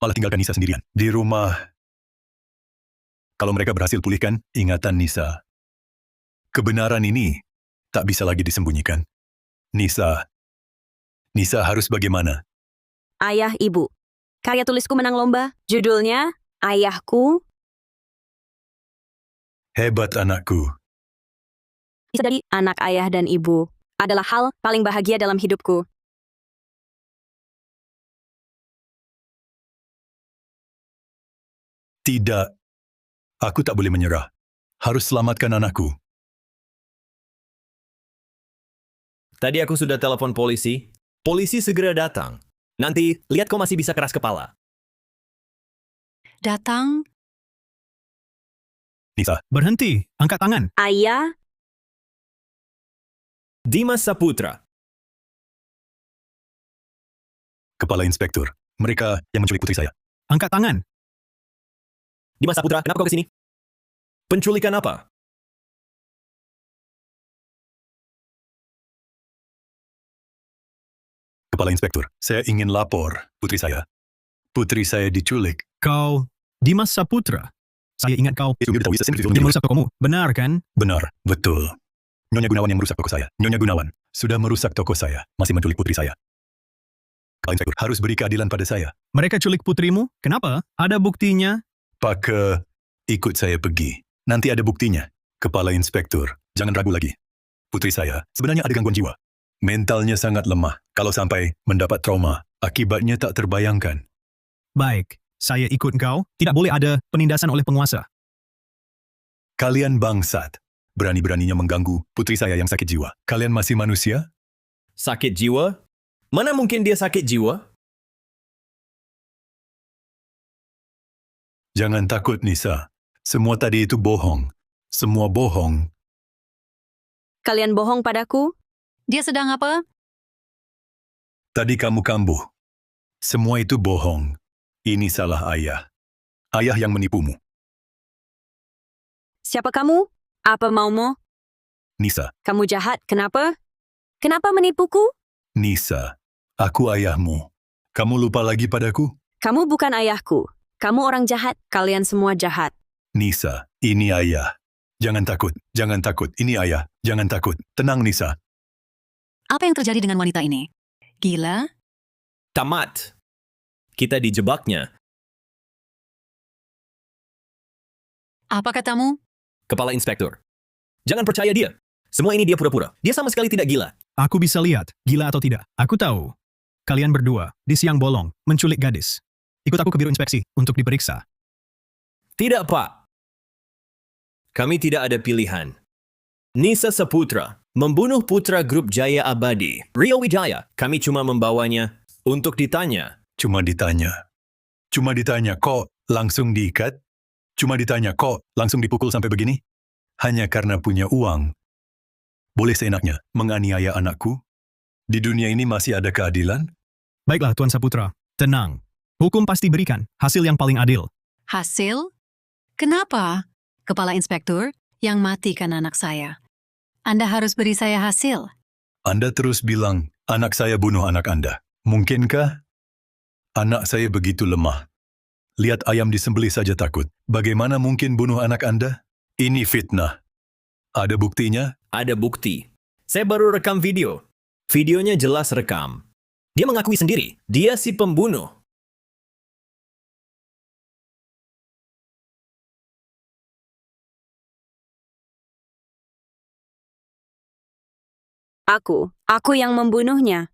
S1: Malah tinggalkan Nisa sendirian. Di rumah. Kalau mereka berhasil pulihkan ingatan Nisa. Kebenaran ini tak bisa lagi disembunyikan. Nisa harus bagaimana?
S5: Ayah, Ibu. Karya tulisku menang lomba. Judulnya, Ayahku.
S1: Hebat anakku.
S5: Bisa dari anak ayah dan ibu. Adalah hal paling bahagia dalam hidupku.
S1: Tidak. Aku tak boleh menyerah. Harus selamatkan anakku.
S4: Tadi aku sudah telepon polisi. Polisi segera datang. Nanti, lihat kau masih bisa keras kepala.
S3: Datang.
S1: Nisa,
S12: Berhenti, angkat tangan.
S5: Ayah,
S4: Dimas Saputra.
S1: Kepala Inspektur. Mereka yang menculik putri saya.
S12: Angkat tangan.
S4: Dimas Saputra, kenapa kau kesini? Penculikan apa?
S1: Kepala Inspektur, saya ingin lapor putri saya. Putri saya diculik.
S12: Kau, Dimas Saputra. Saya ingat kau
S1: Itu dia tahu bisa sendiri.
S12: yang merusak tokomu. Benar kan?
S1: Benar, betul. Nyonya Gunawan yang merusak toko saya. Nyonya Gunawan sudah merusak toko saya. Masih menculik putri saya. Kepala Inspektur harus beri keadilan pada saya.
S12: Mereka culik putrimu. Kenapa? Ada buktinya.
S1: Pak, ikut saya pergi. Nanti ada buktinya. Kepala Inspektur, jangan ragu lagi. Putri saya sebenarnya ada gangguan jiwa. Mentalnya sangat lemah. Kalau sampai mendapat trauma, akibatnya tak terbayangkan.
S12: Baik, saya ikut kau. Tidak boleh ada penindasan oleh penguasa.
S1: Kalian bangsat. berani-beraninya mengganggu putri saya yang sakit jiwa. Kalian masih manusia?
S4: Sakit jiwa? Mana mungkin dia sakit jiwa?
S1: Jangan takut, Nisa. Semua tadi itu bohong. Semua bohong.
S5: Kalian bohong padaku?
S3: Dia sedang apa?
S1: Tadi kamu kambuh. Semua itu bohong. Ini salah ayah. Ayah yang menipumu.
S5: Siapa kamu? Apa maumu?
S1: Nisa,
S5: Kamu jahat, kenapa? Kenapa menipuku?
S1: Nisa, aku ayahmu. Kamu lupa lagi padaku?
S5: Kamu bukan ayahku. Kamu orang jahat. Kalian semua jahat.
S1: Nisa, ini ayah. Jangan takut, jangan takut. Ini ayah, jangan takut. Tenang, Nisa.
S3: Apa yang terjadi dengan wanita ini? Gila?
S4: Tamat. Kita dijebaknya.
S3: Apa katamu?
S4: Kepala inspektur. Jangan percaya dia. Semua ini dia pura-pura. Dia sama sekali tidak gila.
S12: Aku bisa lihat, gila atau tidak. Aku tahu. Kalian berdua, di siang bolong, menculik gadis. Ikut aku ke biro inspeksi untuk diperiksa.
S4: Tidak, Pak. Kami tidak ada pilihan. Nisa Saputra membunuh putra grup Jaya Abadi, Rio Wijaya. Kami cuma membawanya untuk ditanya.
S1: Cuma ditanya. Cuma ditanya, kok langsung diikat? Cuma ditanya, kok langsung dipukul sampai begini? Hanya karena punya uang. Boleh seenaknya menganiaya anakku? Di dunia ini masih ada keadilan?
S12: Baiklah, Tuan Saputra. Tenang. Hukum pasti berikan hasil yang paling adil.
S3: Hasil? Kenapa? Kepala inspektur, yang matikan anak saya. Anda harus beri saya hasil.
S1: Anda terus bilang, anak saya bunuh anak Anda. Mungkinkah? Anak saya begitu lemah. Lihat ayam disembelih saja takut. Bagaimana mungkin bunuh anak Anda? Ini fitnah. Ada buktinya?
S4: Ada bukti. Saya baru rekam video. Videonya jelas rekam. Dia mengakui sendiri. Dia si pembunuh.
S5: Aku yang membunuhnya.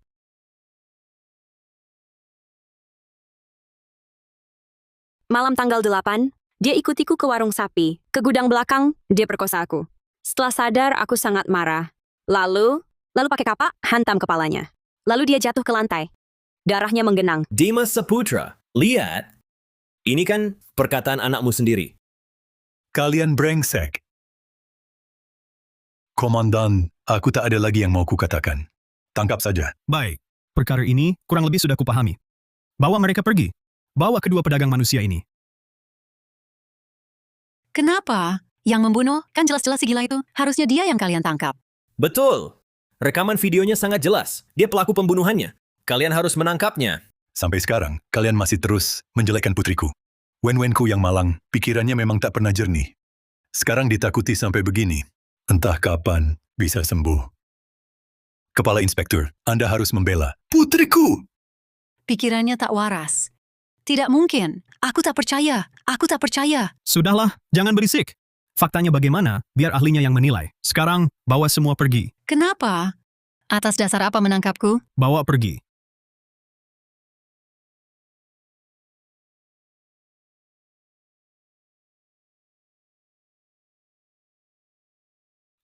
S5: Malam tanggal 8, dia ikutiku ke warung sapi. Ke gudang belakang, dia perkosa aku. Setelah sadar, aku sangat marah. Lalu pakai kapak, hantam kepalanya. Lalu dia jatuh ke lantai. Darahnya menggenang.
S4: Dimas Saputra, lihat. Ini kan perkataan anakmu sendiri.
S1: Kalian brengsek. Komandan, aku tak ada lagi yang mau kukatakan. Tangkap saja.
S12: Baik. Perkara ini kurang lebih sudah kupahami. Bawa mereka pergi. Bawa kedua pedagang manusia ini.
S3: Kenapa? Yang membunuh kan jelas-jelas si gila itu. Harusnya dia yang kalian tangkap.
S4: Betul. Rekaman videonya sangat jelas. Dia pelaku pembunuhannya. Kalian harus menangkapnya.
S1: Sampai sekarang, kalian masih terus menjelekkan putriku. Wen-wenku yang malang, pikirannya memang tak pernah jernih. Sekarang ditakuti sampai begini. Entah kapan bisa sembuh. Kepala inspektur, Anda harus membela putriku!
S3: Pikirannya tak waras. Tidak mungkin. Aku tak percaya. Aku tak percaya.
S12: Sudahlah, jangan berisik. Faktanya bagaimana, biar ahlinya yang menilai. Sekarang, bawa semua pergi.
S3: Kenapa? Atas dasar apa menangkapku?
S12: Bawa pergi.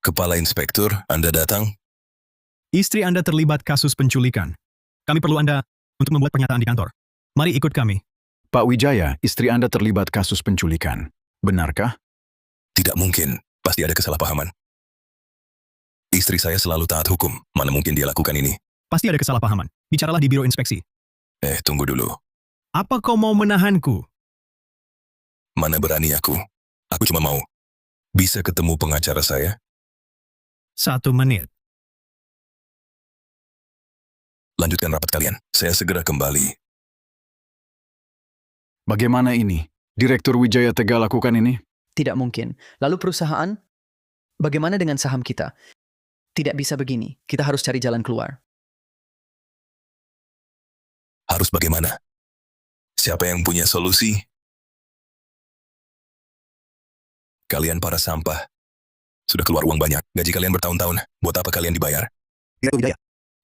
S7: Kepala inspektur, Anda datang?
S12: Istri Anda terlibat kasus penculikan. Kami perlu Anda untuk membuat pernyataan di kantor. Mari ikut kami.
S13: Pak Wijaya, istri Anda terlibat kasus penculikan. Benarkah?
S7: Tidak mungkin. Pasti ada kesalahpahaman. Istri saya selalu taat hukum. Mana mungkin dia lakukan ini?
S12: Pasti ada kesalahpahaman. Bicaralah di biro inspeksi.
S7: Tunggu dulu.
S12: Apa kau mau menahanku?
S7: Mana berani aku? Aku cuma mau. Bisa ketemu pengacara saya?
S12: 1 menit.
S7: Lanjutkan rapat kalian. Saya segera kembali.
S13: Bagaimana ini? Direktur Wijaya tega lakukan ini?
S6: Tidak mungkin. Lalu perusahaan? Bagaimana dengan saham kita? Tidak bisa begini. Kita harus cari jalan keluar.
S7: Harus bagaimana? Siapa yang punya solusi? Kalian para sampah. Sudah keluar uang banyak. Gaji kalian bertahun-tahun. Buat apa kalian dibayar?
S8: Direktur Wijaya.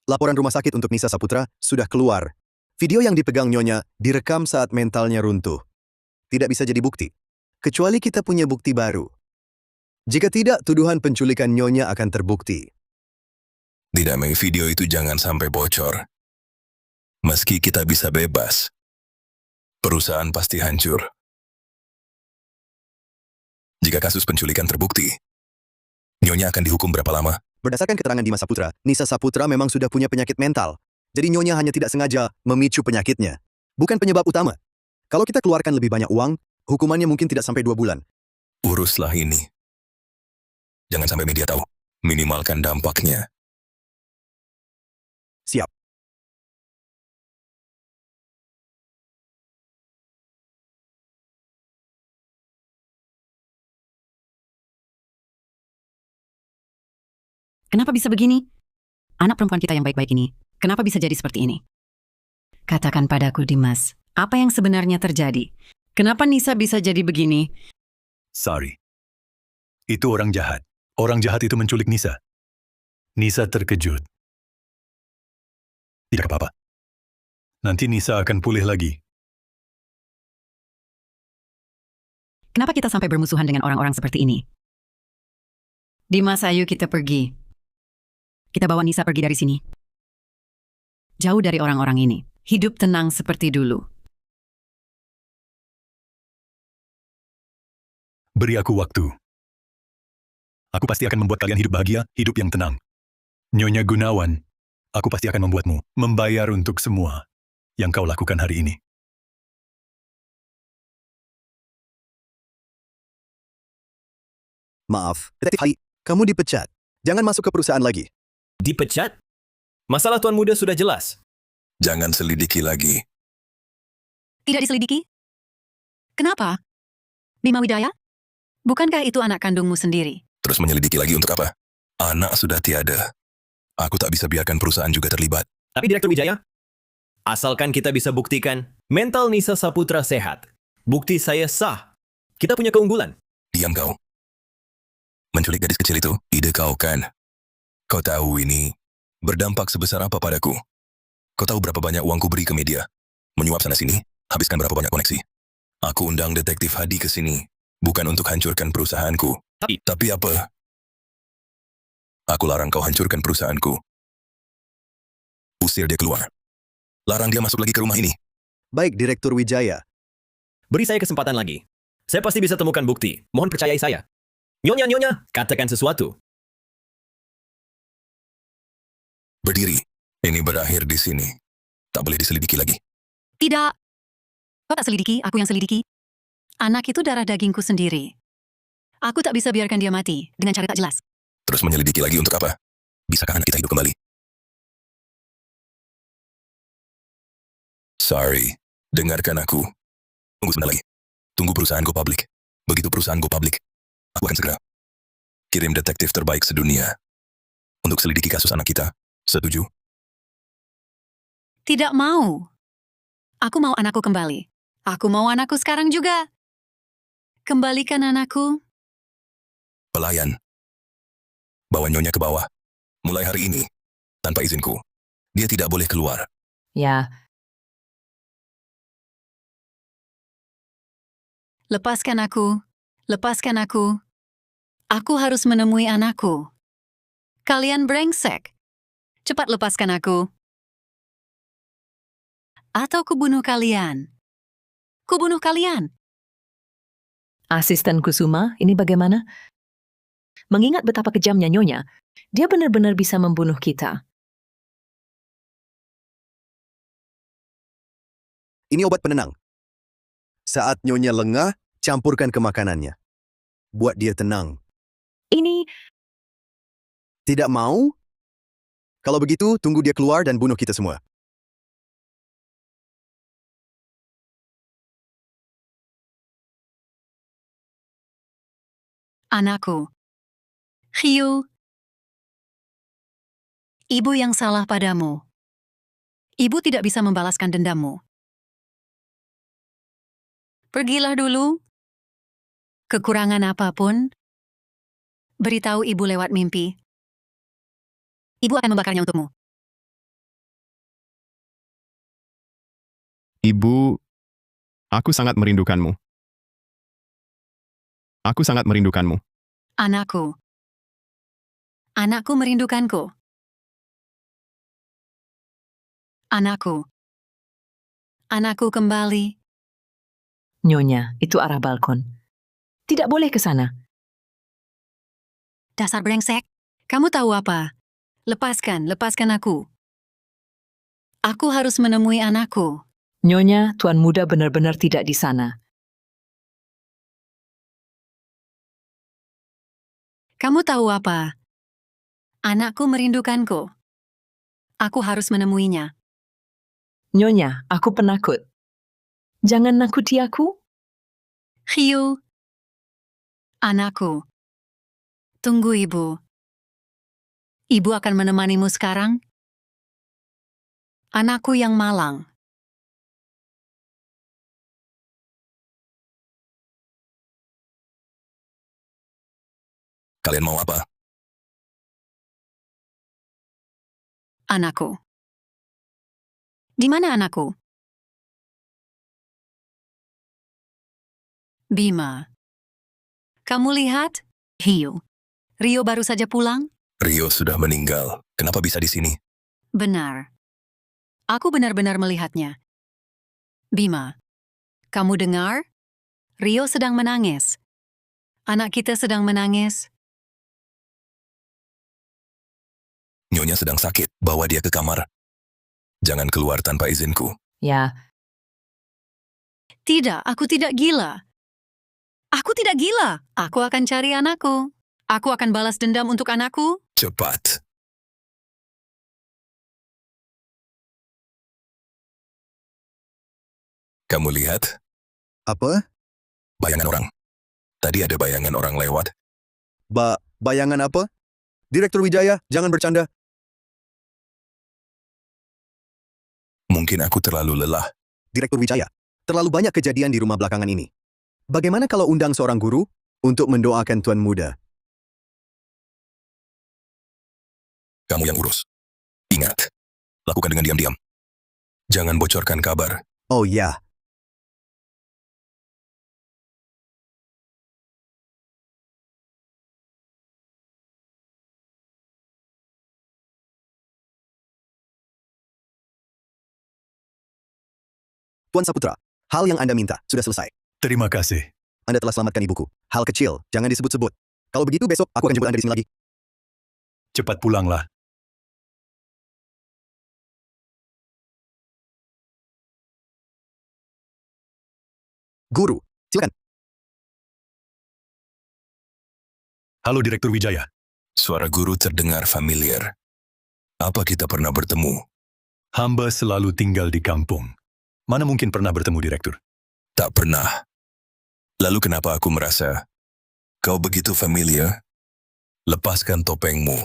S8: Laporan rumah sakit untuk Nisa Saputra sudah keluar. Video yang dipegang Nyonya direkam saat mentalnya runtuh. Tidak bisa jadi bukti. Kecuali kita punya bukti baru. Jika tidak, tuduhan penculikan Nyonya akan terbukti.
S7: Tidak, Mei, video itu jangan sampai bocor. Meski kita bisa bebas, perusahaan pasti hancur. Jika kasus penculikan terbukti, Nyonya akan dihukum berapa lama?
S8: Berdasarkan keterangan Dimas Saputra, Nisa Saputra memang sudah punya penyakit mental. Jadi Nyonya hanya tidak sengaja memicu penyakitnya. Bukan penyebab utama. Kalau kita keluarkan lebih banyak uang, hukumannya mungkin tidak sampai 2 bulan.
S7: Uruslah ini. Jangan sampai media tahu. Minimalkan dampaknya.
S8: Siap.
S3: Kenapa bisa begini? Anak perempuan kita yang baik-baik ini, kenapa bisa jadi seperti ini? Katakan padaku, Dimas, apa yang sebenarnya terjadi? Kenapa Nisa bisa jadi begini?
S1: Sorry. Itu orang jahat. Orang jahat itu menculik Nisa. Nisa terkejut. Tidak apa-apa. Nanti Nisa akan pulih lagi.
S3: Kenapa kita sampai bermusuhan dengan orang-orang seperti ini? Dimas, ayo kita pergi. Kita bawa Nisa pergi dari sini. Jauh dari orang-orang ini. Hidup tenang seperti dulu.
S1: Beri aku waktu. Aku pasti akan membuat kalian hidup bahagia, hidup yang tenang. Nyonya Gunawan, aku pasti akan membuatmu membayar untuk semua yang kau lakukan hari ini.
S8: Maaf, Detektif Hai, kamu dipecat. Jangan masuk ke perusahaan lagi.
S4: Dipecat? Masalah Tuan Muda sudah jelas.
S7: Jangan selidiki lagi.
S3: Tidak diselidiki? Kenapa? Bima Widaya? Bukankah itu anak kandungmu sendiri?
S7: Terus menyelidiki lagi untuk apa? Anak sudah tiada. Aku tak bisa biarkan perusahaan juga terlibat.
S4: Tapi Direktur Wijaya, asalkan kita bisa buktikan mental Nisa Saputra sehat. Bukti saya sah. Kita punya keunggulan.
S7: Diam kau. Menculik gadis kecil itu, ide kau kan? Kau tahu ini berdampak sebesar apa padaku? Kau tahu berapa banyak uangku beri ke media? Menyuap sana-sini, habiskan berapa banyak koneksi? Aku undang Detektif Hadi ke sini, bukan untuk hancurkan perusahaanku. Tapi apa? Aku larang kau hancurkan perusahaanku. Usir dia keluar. Larang dia masuk lagi ke rumah ini.
S8: Baik, Direktur Wijaya.
S4: Beri saya kesempatan lagi. Saya pasti bisa temukan bukti. Mohon percayai saya. Nyonya, katakan sesuatu.
S7: Berdiri. Ini berakhir di sini. Tak boleh diselidiki lagi.
S3: Tidak. Kau tak selidiki, aku yang selidiki. Anak itu darah dagingku sendiri. Aku tak bisa biarkan dia mati dengan cara tak jelas.
S7: Terus menyelidiki lagi untuk apa? Bisakah anak kita hidup kembali? Sorry. Dengarkan aku. Tunggu sebentar lagi. Tunggu perusahaan Go Public. Begitu perusahaan Go Public, aku akan segera kirim detektif terbaik sedunia untuk selidiki kasus anak kita. Setuju?
S3: Tidak mau. Aku mau anakku kembali. Aku mau anakku sekarang juga. Kembalikan anakku.
S7: Pelayan. Bawa Nyonya ke bawah. Mulai hari ini, tanpa izinku, dia tidak boleh keluar.
S9: Ya,
S3: Lepaskan aku. Lepaskan aku. Aku harus menemui anakku. Kalian brengsek. Cepat lepaskan aku. Atau kubunuh kalian. Kubunuh kalian.
S9: asisten Kusuma, ini bagaimana? Mengingat betapa kejamnya Nyonya, dia benar-benar bisa membunuh kita.
S8: Ini obat penenang. Saat Nyonya lengah, campurkan ke makanannya. Buat dia tenang.
S9: Ini,
S8: Tidak mau? Kalau begitu, tunggu dia keluar dan bunuh kita semua.
S3: Anakku. Hiu. Ibu yang salah padamu. Ibu tidak bisa membalaskan dendammu. Pergilah dulu. Kekurangan apapun, beritahu ibu lewat mimpi. Ibu akan membakarnya untukmu.
S12: Ibu, aku sangat merindukanmu. Aku sangat merindukanmu.
S3: Anakku. Anakku merindukanku. Anakku. Anakku kembali.
S9: Nyonya, itu arah balkon. Tidak boleh ke sana.
S3: Dasar brengsek. Kamu tahu apa? Lepaskan aku. Aku harus menemui anakku.
S9: Nyonya, Tuan Muda benar-benar tidak di sana.
S3: Kamu tahu apa? Anakku merindukanku. Aku harus menemuinya.
S9: Nyonya, aku penakut. Jangan nakuti aku.
S3: Hiu. Anakku. Tunggu ibu. Ibu akan menemanimu sekarang? Anakku yang malang.
S7: Kalian mau apa?
S3: Anakku. Di mana anakku? Bima. Kamu lihat? Hiu. Rio baru saja pulang?
S7: Rio sudah meninggal. Kenapa bisa di sini?
S3: Benar. Aku benar-benar melihatnya. Bima. Kamu dengar? Rio sedang menangis. Anak kita sedang menangis.
S7: Nyonya sedang sakit. Bawa dia ke kamar. Jangan keluar tanpa izinku.
S9: Ya,
S3: Tidak, aku tidak gila. Aku tidak gila. Aku akan cari anakku. Aku akan balas dendam untuk anakku.
S7: Cepat. Kamu lihat?
S8: Apa?
S7: Bayangan orang. Tadi ada bayangan orang lewat.
S8: Bayangan apa? Direktur Wijaya, jangan bercanda.
S7: Mungkin aku terlalu lelah.
S8: Direktur Wijaya, terlalu banyak kejadian di rumah belakangan ini. Bagaimana kalau undang seorang guru untuk mendoakan Tuan Muda?
S7: Kamu yang urus. Ingat. Lakukan dengan diam-diam. Jangan bocorkan kabar.
S8: Oh ya, Tuan Saputra, hal yang Anda minta sudah selesai.
S1: Terima kasih.
S8: Anda telah selamatkan ibuku. Hal kecil, jangan disebut-sebut. Kalau begitu besok aku akan jemput Anda di sini lagi.
S1: Cepat pulanglah.
S8: Guru, silakan.
S1: Halo Direktur Wijaya.
S7: Suara guru terdengar familiar. Apa kita pernah bertemu?
S1: Hamba selalu tinggal di kampung. Mana mungkin pernah bertemu Direktur?
S7: Tak pernah. Lalu kenapa aku merasa kau begitu familiar? Lepaskan topengmu.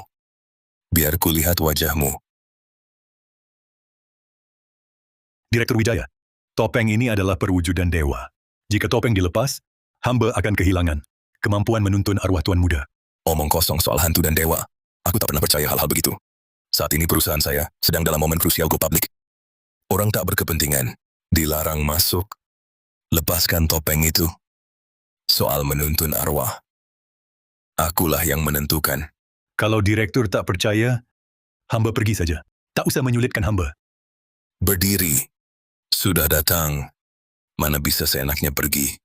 S7: Biar kulihat wajahmu.
S1: Direktur Wijaya, topeng ini adalah perwujudan dewa. Jika topeng dilepas, hamba akan kehilangan kemampuan menuntun arwah Tuan Muda.
S7: Omong kosong soal hantu dan dewa. Aku tak pernah percaya hal-hal begitu. Saat ini perusahaan saya sedang dalam momen krusial go public. Orang tak berkepentingan dilarang masuk. Lepaskan topeng itu. Soal menuntun arwah. Akulah yang menentukan.
S1: Kalau Direktur tak percaya, hamba pergi saja. Tak usah menyulitkan hamba.
S7: Berdiri. Sudah datang. Mana bisa seenaknya pergi.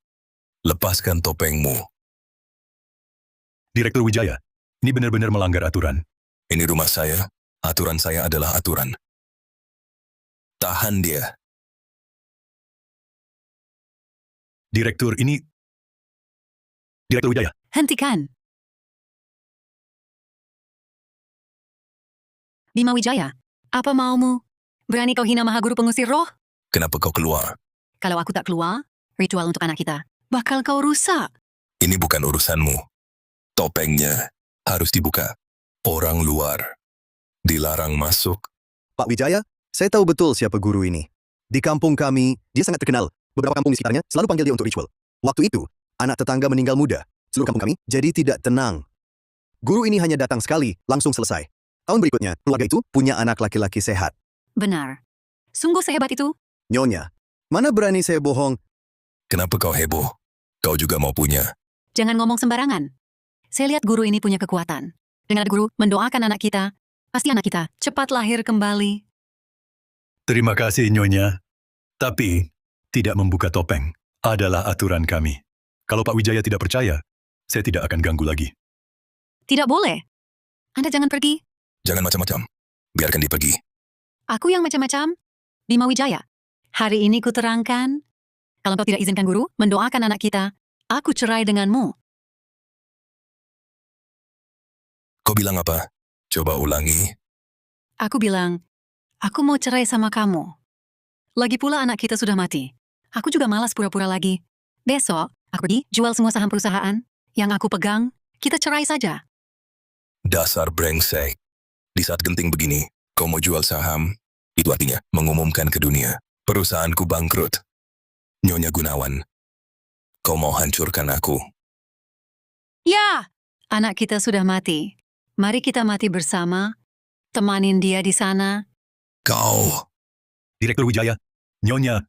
S7: Lepaskan topengmu.
S1: Direktur Wijaya, ini benar-benar melanggar aturan.
S7: Ini rumah saya. Aturan saya adalah aturan. Tahan dia.
S1: Direktur, ini... Direktur Wijaya,
S3: Hentikan. Bima Wijaya, apa maumu? Berani kau hina Maha Guru Pengusir Roh?
S7: Kenapa kau keluar?
S3: Kalau aku tak keluar, ritual untuk anak kita bakal kau rusak.
S7: Ini bukan urusanmu. Topengnya harus dibuka. Orang luar dilarang masuk.
S8: Pak Wijaya, saya tahu betul siapa guru ini. Di kampung kami, dia sangat terkenal. Beberapa kampung di sekitarnya selalu panggil dia untuk ritual. Waktu itu, anak tetangga meninggal muda. Seluruh kampung kami jadi tidak tenang. Guru ini hanya datang sekali, langsung selesai. Tahun berikutnya, keluarga itu punya anak laki-laki sehat.
S3: Benar. Sungguh sehebat itu.
S8: Nyonya, mana berani saya bohong?
S7: Kenapa kau heboh? Kau juga mau punya.
S3: Jangan ngomong sembarangan. Saya lihat guru ini punya kekuatan. Dengan ada guru mendoakan anak kita, pasti anak kita cepat lahir kembali.
S1: Terima kasih, Nyonya. Tapi, tidak membuka topeng adalah aturan kami. Kalau Pak Wijaya tidak percaya, saya tidak akan ganggu lagi.
S3: Tidak boleh. Anda jangan pergi.
S7: Jangan macam-macam. Biarkan dia pergi.
S3: Aku yang macam-macam. Bima Wijaya. Hari ini kuterangkan, kalau kau tidak izinkan guru mendoakan anak kita, aku cerai denganmu.
S7: Kau bilang apa? Coba ulangi.
S3: Aku bilang, aku mau cerai sama kamu. Lagi pula anak kita sudah mati. Aku juga malas pura-pura lagi. Besok, aku pergi jual semua saham perusahaan. Yang aku pegang, kita cerai saja.
S7: Dasar brengsek. Di saat genting begini, kau mau jual saham? Itu artinya mengumumkan ke dunia. Perusahaanku bangkrut. Nyonya Gunawan, kau mau hancurkan aku.
S3: Ya, anak kita sudah mati. Mari kita mati bersama. Temanin dia di sana.
S7: Kau.
S1: Direktur Wijaya, Nyonya,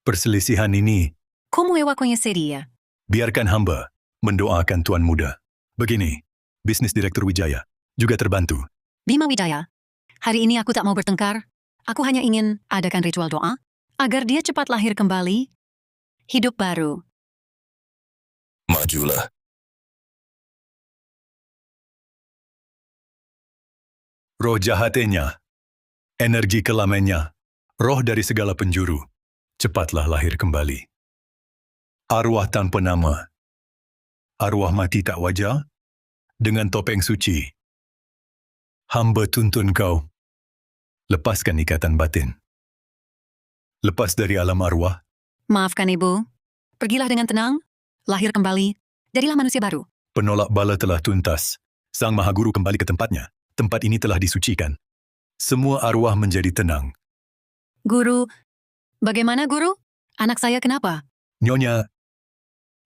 S1: perselisihan ini,
S3: Como eu a conheceria?
S1: biarkan hamba mendoakan Tuan Muda. Begini, bisnis Direktur Wijaya juga terbantu.
S3: Bima Wijaya, hari ini aku tak mau bertengkar. Aku hanya ingin adakan ritual doa agar dia cepat lahir kembali, hidup baru.
S7: Majulah.
S1: Roh jahatnya, energi kelamnya, roh dari segala penjuru, cepatlah lahir kembali. Arwah tanpa nama, arwah mati tak wajar, dengan topeng suci. Hamba tuntun kau, lepaskan ikatan batin. Lepas dari alam arwah,
S3: Maafkan ibu. Pergilah dengan tenang, lahir kembali, jadilah manusia baru.
S1: penolak bala telah tuntas. Sang Maha Guru kembali ke tempatnya. Tempat ini telah disucikan. Semua arwah menjadi tenang.
S3: Guru, bagaimana guru? Anak saya kenapa?
S1: Nyonya,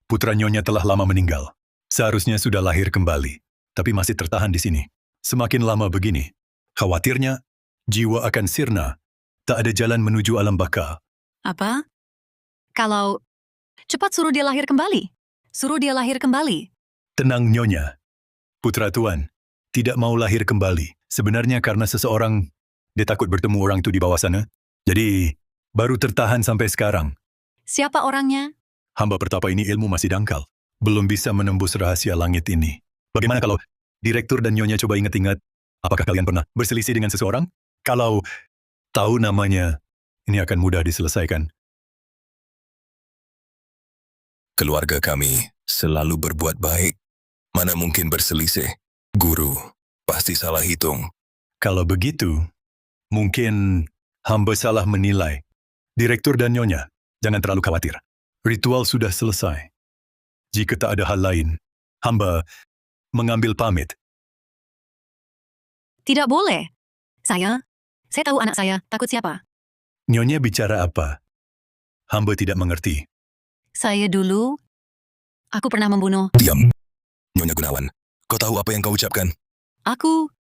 S1: putra Nyonya telah lama meninggal. Seharusnya sudah lahir kembali, tapi masih tertahan di sini. Semakin lama begini, khawatirnya jiwa akan sirna. Tak ada jalan menuju alam baka.
S3: Apa? Kalau cepat suruh dia lahir kembali. Suruh dia lahir kembali.
S1: Tenang, Nyonya. Putra Tuan tidak mau lahir kembali. Sebenarnya karena seseorang, dia takut bertemu orang itu di bawah sana. Jadi, baru tertahan sampai sekarang.
S3: Siapa orangnya?
S1: Hamba pertapa ini ilmu masih dangkal. Belum bisa menembus rahasia langit ini. Bagaimana kalau Direktur dan Nyonya coba ingat-ingat, apakah kalian pernah berselisih dengan seseorang? Kalau tahu namanya, ini akan mudah diselesaikan.
S7: Keluarga kami selalu berbuat baik. Mana mungkin berselisih? Guru, pasti salah hitung.
S1: Kalau begitu, mungkin hamba salah menilai. Direktur dan Nyonya, jangan terlalu khawatir. Ritual sudah selesai. Jika tak ada hal lain, hamba mengambil pamit.
S3: Tidak boleh. Saya tahu anak saya takut siapa.
S1: Nyonya bicara apa? Hamba tidak mengerti.
S3: Saya dulu, aku pernah membunuh.
S7: Diam. Nyonya Gunawan, kau tahu apa yang kau ucapkan?
S3: Aku,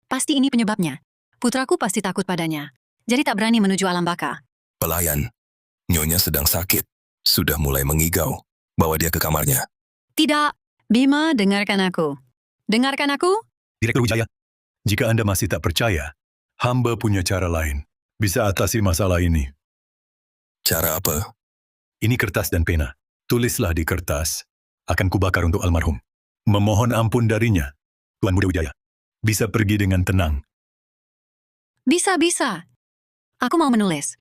S3: pasti ini penyebabnya. Putraku pasti takut padanya. Jadi tak berani menuju alam baka.
S7: Pelayan, Nyonya sedang sakit. Sudah mulai mengigau. Bawa dia ke kamarnya.
S3: Tidak, Bima, dengarkan aku. Dengarkan aku?
S1: Direktur Wijaya, jika Anda masih tak percaya, hamba punya cara lain. Bisa atasi masalah ini.
S7: Cara apa?
S1: Ini kertas dan pena. Tulislah di kertas. Akan kubakar untuk almarhum. Memohon ampun darinya. Tuan Muda Wijaya. Bisa pergi dengan tenang.
S3: Bisa. Aku mau menulis.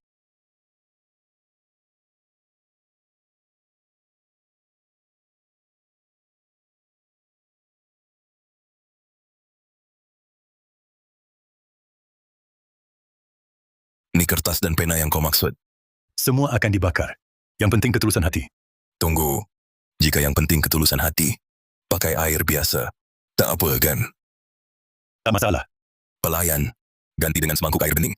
S7: Ini kertas dan pena yang kau maksud.
S1: Semua akan dibakar. Yang penting ketulusan hati.
S7: Tunggu. Jika yang penting ketulusan hati, pakai air biasa. Tak apa kan?
S1: Tak masalah.
S7: Pelayan, ganti dengan semangkuk air bening.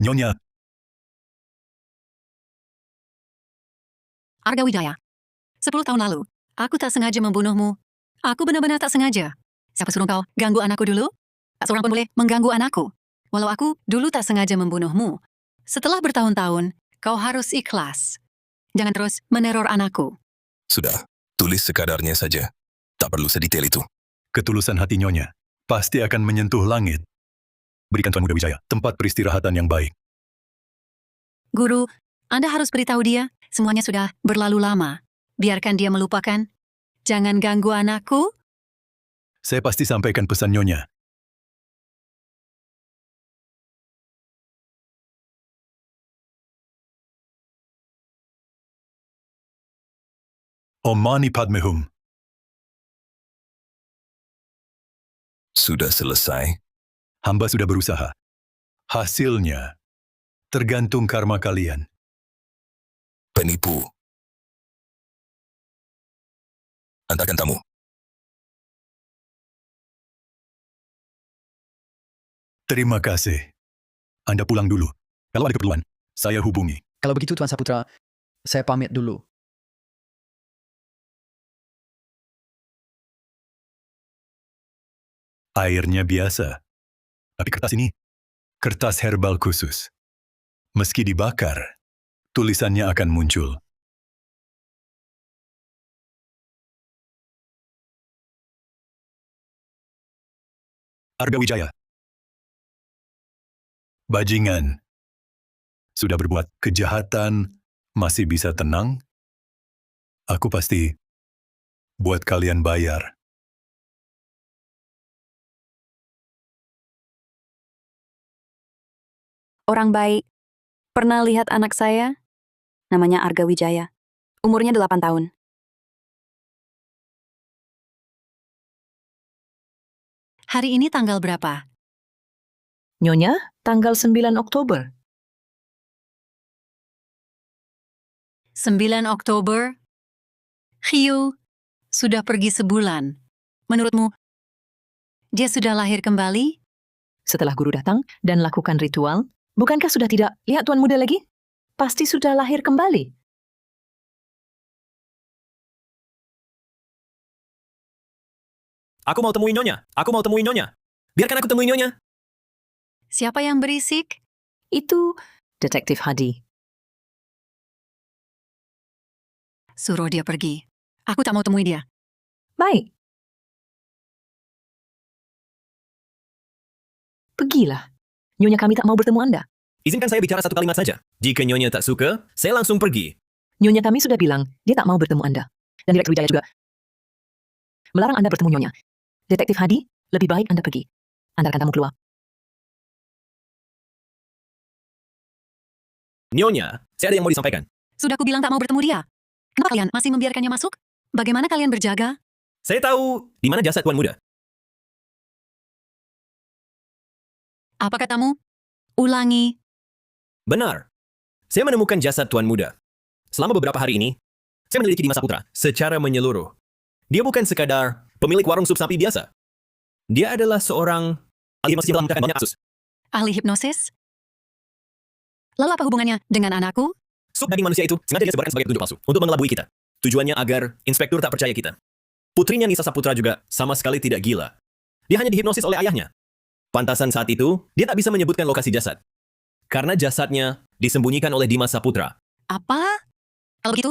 S1: Nyonya,
S3: Arga Wijaya. 10 tahun lalu, aku tak sengaja membunuhmu. Aku benar-benar tak sengaja. Siapa suruh kau ganggu anakku dulu? Tak seorang pun boleh mengganggu anakku. Walau aku dulu tak sengaja membunuhmu. Setelah bertahun-tahun, kau harus ikhlas. Jangan terus meneror anakku.
S7: Sudah, tulis sekadarnya saja. Tak perlu sedetail itu.
S1: Ketulusan hati Nyonya pasti akan menyentuh langit. Berikan Tuan Muda Wijaya tempat peristirahatan yang baik.
S3: Guru, Anda harus beritahu dia, semuanya sudah berlalu lama. Biarkan dia melupakan. Jangan ganggu anakku.
S1: Saya pasti sampaikan pesan Nyonya. Om Mani Padme Hum.
S7: Sudah selesai.
S1: Hamba sudah berusaha. Hasilnya tergantung karma kalian.
S7: Penipu. Antarkan tamu.
S1: Terima kasih. Anda pulang dulu. Kalau ada keperluan, saya hubungi.
S6: Kalau begitu Tuan Saputra, saya pamit dulu.
S1: Airnya biasa. Tapi kertas ini, kertas herbal khusus. Meski dibakar, tulisannya akan muncul. Arga Wijaya. Bajingan. Sudah berbuat kejahatan, masih bisa tenang? Aku pasti buat kalian bayar.
S10: Orang baik. Pernah lihat anak saya? Namanya Arga Wijaya. Umurnya 8 tahun.
S3: Hari ini tanggal berapa?
S9: Nyonya, tanggal 9 Oktober.
S3: 9 Oktober. Hiu sudah pergi sebulan. Menurutmu, dia sudah lahir kembali?
S9: Setelah guru datang dan lakukan ritual, bukankah sudah tidak lihat Tuan Muda lagi? Pasti sudah lahir kembali.
S4: Aku mau temui Nyonya. Aku mau temui Nyonya. Biarkan aku temui Nyonya.
S3: Siapa yang berisik?
S9: Itu Detektif Hadi.
S3: Suruh dia pergi. Aku tak mau temui dia.
S9: Baik. Pergilah. Nyonya kami tak mau bertemu Anda.
S4: Izinkan saya bicara satu kalimat saja. Jika Nyonya tak suka, saya langsung pergi.
S9: Nyonya kami sudah bilang dia tak mau bertemu Anda. Dan Direktur Wijaya juga melarang Anda bertemu Nyonya. Detektif Hadi, lebih baik Anda pergi. Antarkan tamu keluar.
S4: Nyonya, saya ada yang mau disampaikan.
S3: Sudah aku bilang tak mau bertemu dia. Kenapa kalian masih membiarkannya masuk? Bagaimana kalian berjaga?
S4: Saya tahu di mana jasad Tuan Muda.
S3: Apa katamu? Ulangi.
S4: Benar. Saya menemukan jasad Tuan Muda. Selama beberapa hari ini, saya meneliti Dimas Saputra secara menyeluruh. Dia bukan sekadar pemilik warung sup sapi biasa. Dia adalah seorang ahli hipnosis yang telah memecahkan banyak kasus.
S3: Ahli hipnosis? Lalu apa hubungannya dengan anakku?
S4: Sup daging manusia itu sengaja disebarkan sebagai petunjuk palsu untuk mengelabui kita. Tujuannya agar inspektur tak percaya kita. Putrinya Nisa Saputra juga sama sekali tidak gila. Dia hanya dihipnosis oleh ayahnya. Pantasan saat itu, dia tak bisa menyebutkan lokasi jasad. Karena jasadnya disembunyikan oleh Dimas Saputra.
S3: Apa? Kalau begitu,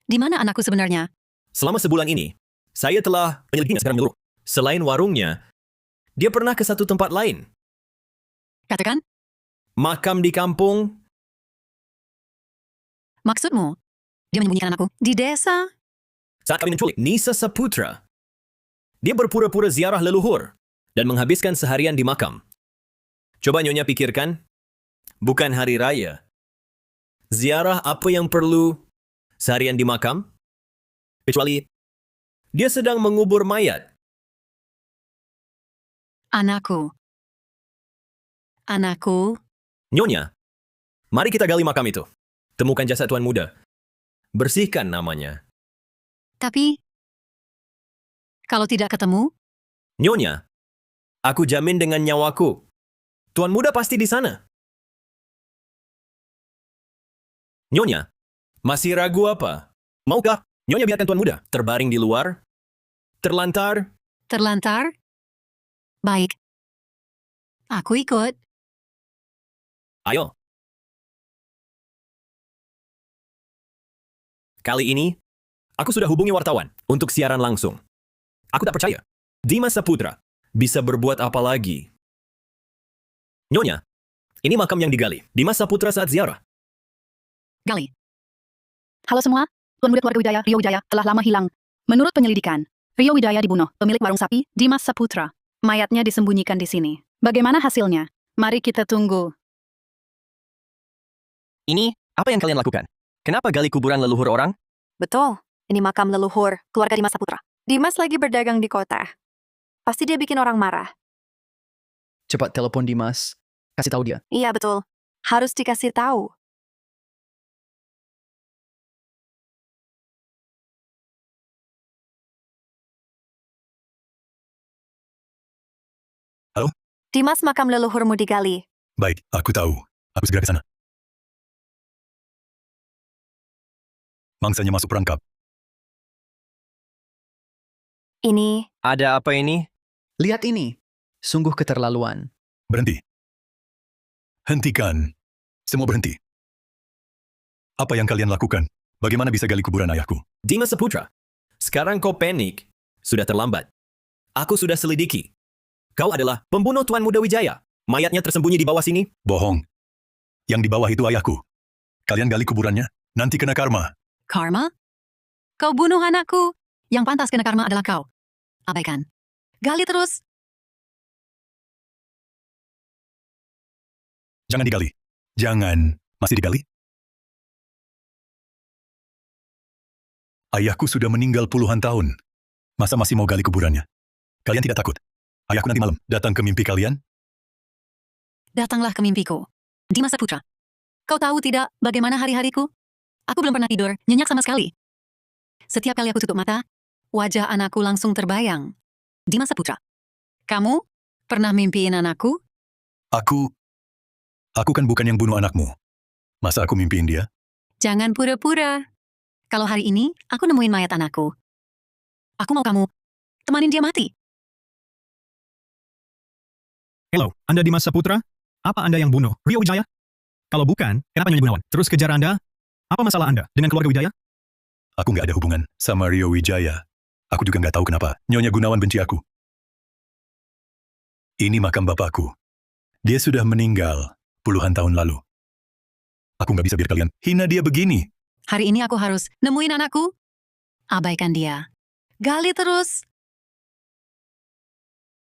S3: di mana anakku sebenarnya?
S4: Selama sebulan ini, saya telah menyelidikinya secara menyeluruh. Selain warungnya, dia pernah ke satu tempat lain.
S3: Katakan,
S4: Makam di kampung.
S3: maksudmu, dia menyembunyikan anakku di desa?
S4: Saat kami menculik Nisa Saputra, dia berpura-pura ziarah leluhur dan menghabiskan seharian di makam. Coba Nyonya pikirkan, bukan hari raya. Ziarah apa yang perlu seharian di makam? Kecuali dia sedang mengubur mayat.
S3: Anakku. Anakku.
S4: Nyonya, mari kita gali makam itu. Temukan jasad Tuan Muda. Bersihkan namanya.
S3: Tapi, kalau tidak ketemu,
S4: Nyonya, aku jamin dengan nyawaku. Tuan Muda pasti di sana. Nyonya, masih ragu apa? Maukah Nyonya biarkan Tuan Muda terbaring di luar? Terlantar?
S3: terlantar? Baik. Aku ikut.
S4: Ayo. Kali ini, aku sudah hubungi wartawan untuk siaran langsung. Aku tak percaya. Dimas Saputra bisa berbuat apa lagi? Nyonya, ini makam yang digali. Dimas Saputra saat ziarah.
S3: Gali.
S10: Halo semua, Tuan Muda Keluarga Wijaya, Rio Wijaya, telah lama hilang. Menurut penyelidikan, Rio Wijaya dibunuh, pemilik warung sapi, Dimas Saputra. Mayatnya disembunyikan di sini. Bagaimana hasilnya? Mari kita tunggu.
S11: Ini, apa yang kalian lakukan? Kenapa gali kuburan leluhur orang?
S10: Betul, ini makam leluhur keluarga Dimas Saputra. Dimas lagi berdagang di kota. Pasti dia bikin orang marah.
S6: Cepat telepon Dimas. Kasih tahu dia.
S10: Iya betul, harus dikasih tahu.
S1: Halo?
S10: Dimas, makam leluhurmu digali.
S1: Baik, aku tahu. Aku segera ke sana. Mangsanya masuk perangkap.
S10: Ini,
S11: Ada apa ini?
S6: Lihat ini. Sungguh keterlaluan.
S1: Berhenti. Hentikan. Semua berhenti. Apa yang kalian lakukan? Bagaimana bisa gali kuburan ayahku?
S4: Dimas Saputra, sekarang kau panik. Sudah terlambat. Aku sudah selidiki. Kau adalah pembunuh Tuan Muda Wijaya. Mayatnya tersembunyi di bawah sini.
S1: Bohong. Yang di bawah itu ayahku. Kalian gali kuburannya, nanti kena karma.
S3: Karma? Kau bunuh anakku. Yang pantas kena karma adalah kau. Abaikan. Gali terus.
S1: Jangan digali. Jangan. Masih digali? Ayahku sudah meninggal puluhan tahun. Masa masih mau gali kuburannya? Kalian tidak takut? Ayahku nanti malam datang ke mimpi kalian?
S3: Datanglah ke mimpiku. Dimas Saputra. Kau tahu tidak bagaimana hari-hariku? Aku belum pernah tidur, nyenyak sama sekali. Setiap kali aku tutup mata, wajah anakku langsung terbayang. Dimas Saputra. Kamu pernah mimpiin anakku?
S1: Aku kan bukan yang bunuh anakmu. Masa aku mimpiin dia?
S3: Jangan pura-pura. Kalau hari ini, aku nemuin mayat anakku. Aku mau kamu temanin dia mati.
S12: Hello, Anda Dimas Saputra? Apa Anda yang bunuh Rio Wijaya? Kalau bukan, kenapa Nyonya Gunawan terus kejar Anda? Apa masalah Anda dengan keluarga Wijaya?
S1: Aku nggak ada hubungan sama Rio Wijaya. Aku juga nggak tahu kenapa Nyonya Gunawan benci aku. Ini makam bapakku. Dia sudah meninggal puluhan tahun lalu. Aku nggak bisa biar kalian hina dia begini.
S3: Hari ini aku harus nemuin anakku. Abaikan dia. Gali terus.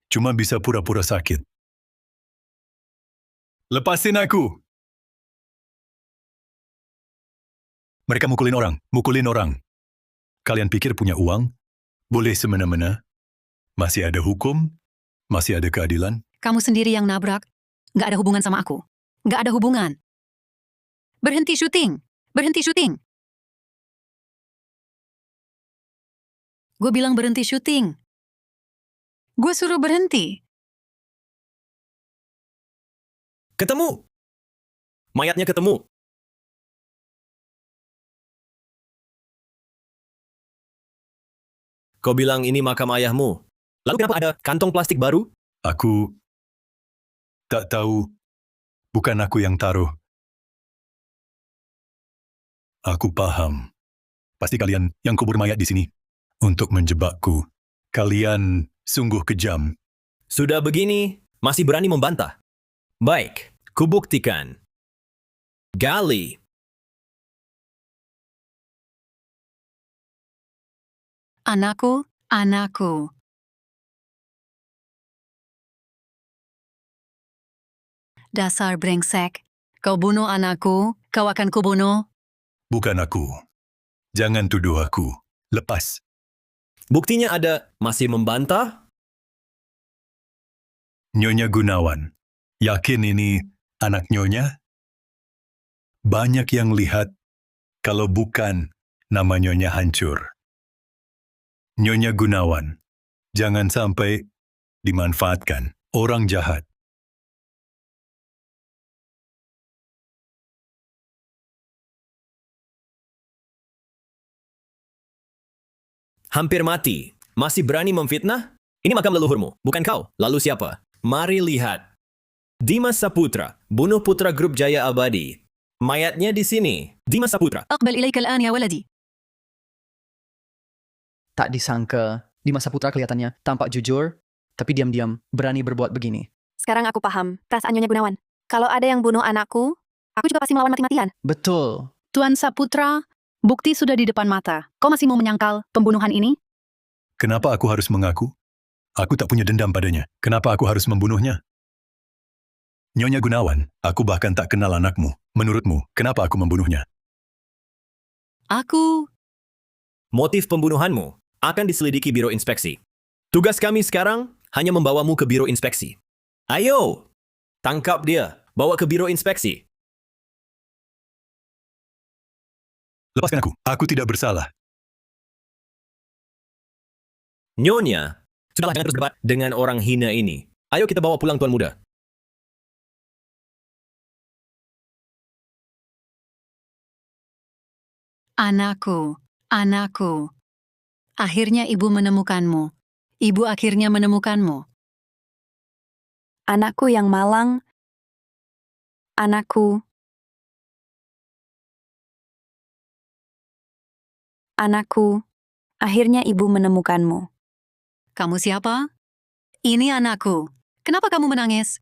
S1: Cuma bisa pura-pura sakit. Lepasin aku! Mereka mukulin orang. Kalian pikir punya uang? Boleh semena-mena? Masih ada hukum? Masih ada keadilan?
S3: Kamu sendiri yang nabrak. Nggak ada hubungan sama aku. Nggak ada hubungan. Berhenti syuting. Berhenti syuting. Gue bilang berhenti syuting. Gue suruh berhenti.
S4: Ketemu! Mayatnya ketemu. Kau bilang ini makam ayahmu. Lalu kenapa ada kantong plastik baru?
S1: Aku tak tahu. Bukan aku yang taruh. Aku paham. Pasti kalian yang kubur mayat di sini. Untuk menjebakku. Kalian sungguh kejam.
S4: Sudah begini, masih berani membantah. Baik, kubuktikan. Gali.
S3: Anakku, anakku. Dasar brengsek. Kau bunuh anakku, kau akan kubunuh.
S1: Bukan aku. Jangan tuduh aku. Lepas.
S4: Buktinya ada, masih membantah?
S1: Nyonya Gunawan. Yakin ini anak Nyonya? Banyak yang lihat kalau bukan nama Nyonya hancur. Nyonya Gunawan, jangan sampai dimanfaatkan orang jahat.
S4: Hampir mati. Masih berani memfitnah? Ini makam leluhurmu, bukan kau. Lalu siapa? Mari lihat. Dimas Saputra, bunuh putra grup Jaya Abadi. Mayatnya di sini. Dimas Saputra.
S3: أقبل إليك الآن يا ولدي.
S6: Tak disangka, Dimas Saputra kelihatannya tampak jujur, tapi diam-diam berani berbuat begini.
S10: Sekarang aku paham perasaan Nyonya Gunawan. Kalau ada yang bunuh anakku, aku juga pasti melawan mati-matian.
S6: Betul.
S10: Tuan Saputra, bukti sudah di depan mata. Kau masih mau menyangkal pembunuhan ini?
S1: Kenapa aku harus mengaku? Aku tak punya dendam padanya. Kenapa aku harus membunuhnya? Nyonya Gunawan, aku bahkan tak kenal anakmu. Menurutmu, kenapa aku membunuhnya?
S3: Aku
S4: Motif pembunuhanmu akan diselidiki Biro Inspeksi. Tugas kami sekarang hanya membawamu ke Biro Inspeksi. Ayo, tangkap dia, bawa ke Biro Inspeksi.
S1: Lepaskan aku. Aku tidak bersalah.
S4: Nyonya, sudahlah jangan terus berdebat dengan orang hina ini. Ayo kita bawa pulang Tuan Muda.
S3: Anakku, anakku. Akhirnya ibu menemukanmu. Ibu akhirnya menemukanmu.
S5: Anakku yang malang. Anakku. Anakku. Akhirnya ibu menemukanmu.
S3: Kamu siapa? Ini anakku. Kenapa kamu menangis?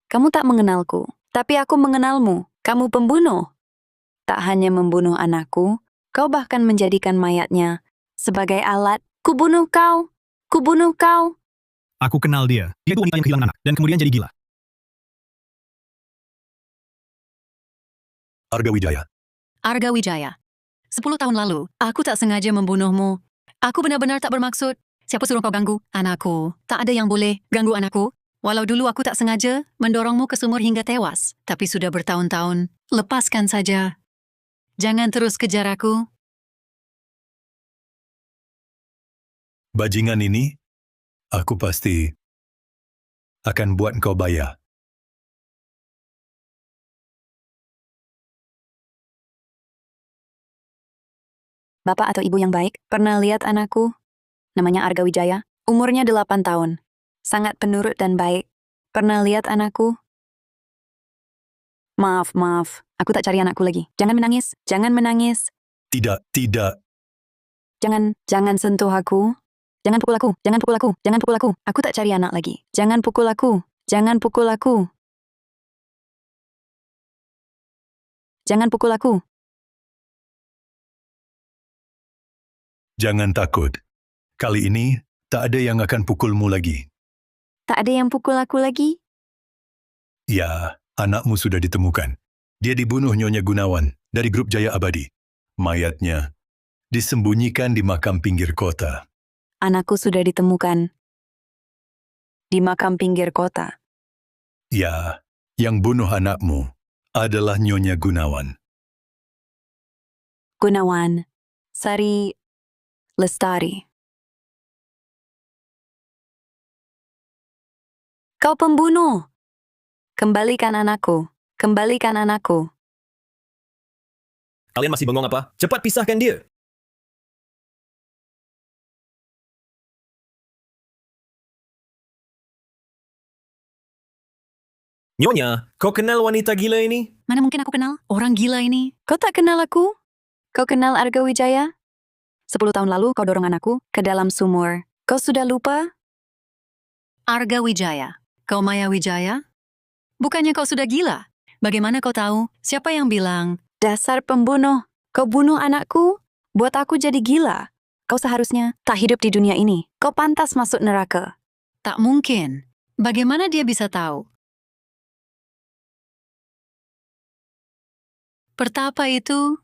S5: Kamu tak mengenalku, tapi aku mengenalmu. Kamu pembunuh. Tak hanya membunuh anakku, kau bahkan menjadikan mayatnya sebagai alat. Kubunuh kau. Kubunuh kau.
S12: Aku kenal dia. Dia itu wanita yang kehilangan anak dan kemudian jadi gila.
S1: Arga Wijaya.
S3: Arga Wijaya. 10 tahun lalu, aku tak sengaja membunuhmu. Aku benar-benar tak bermaksud. Siapa suruh kau ganggu anakku? Tak ada yang boleh ganggu anakku. Walau dulu aku tak sengaja mendorongmu ke sumur hingga tewas. Tapi sudah bertahun-tahun. Lepaskan saja. Jangan terus kejar aku.
S1: Bajingan ini, aku pasti akan buat kau bayar.
S5: Bapak atau ibu yang baik, pernah lihat anakku? Namanya Arga Wijaya. Umurnya 8 tahun. Sangat penurut dan baik. Pernah lihat anakku? Maaf. Aku tak cari anakku lagi. Jangan menangis. Jangan menangis.
S1: Tidak.
S5: Jangan sentuh aku. Jangan pukul aku. Jangan pukul aku. Jangan pukul aku. Aku tak cari anak lagi. Jangan pukul aku. Jangan pukul aku. Jangan pukul aku.
S1: Jangan takut. Kali ini, tak ada yang akan pukulmu lagi.
S5: Tak ada yang pukul aku lagi?
S1: Ya, anakmu sudah ditemukan. Dia dibunuh Nyonya Gunawan dari grup Jaya Abadi. Mayatnya disembunyikan di makam pinggir kota.
S5: Anakku sudah ditemukan. Di makam pinggir kota.
S1: Ya, yang bunuh anakmu adalah Nyonya Gunawan.
S5: Gunawan. Sari Lestari. Kau pembunuh. Kembalikan anakku. Kembalikan anakku.
S4: Kalian masih bengong apa? Cepat pisahkan dia. Nyonya, kau kenal wanita gila ini?
S3: Mana mungkin aku kenal orang gila ini?
S5: Kau tak kenal aku? Kau kenal Arga Wijaya? 10 tahun lalu kau dorong anakku ke dalam sumur. Kau sudah lupa?
S3: Arga Wijaya. Kau Maya Wijaya? Bukannya kau sudah gila? Bagaimana kau tahu? Siapa yang bilang?
S5: Dasar pembunuh. Kau bunuh anakku? Buat aku jadi gila. Kau seharusnya tak hidup di dunia ini. Kau pantas masuk neraka.
S3: Tak mungkin. Bagaimana dia bisa tahu? Pertapa itu?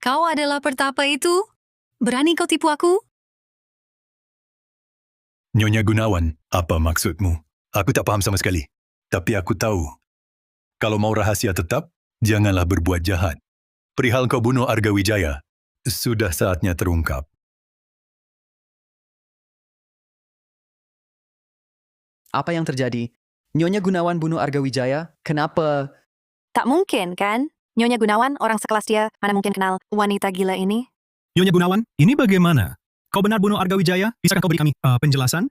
S3: Kau adalah pertapa itu? Berani kau tipu aku?
S1: Nyonya Gunawan, apa maksudmu? Aku tak paham sama sekali. Tapi aku tahu. Kalau mau rahasia tetap, janganlah berbuat jahat. Perihal kau bunuh Arga Wijaya, sudah saatnya terungkap.
S6: Apa yang terjadi? Nyonya Gunawan bunuh Arga Wijaya? Kenapa?
S5: Tak mungkin, kan? Nyonya Gunawan, orang sekelas dia, mana mungkin kenal wanita gila ini?
S12: Nyonya Gunawan, ini bagaimana? Kau benar bunuh Arga Wijaya? Bisakah kau beri kami penjelasan?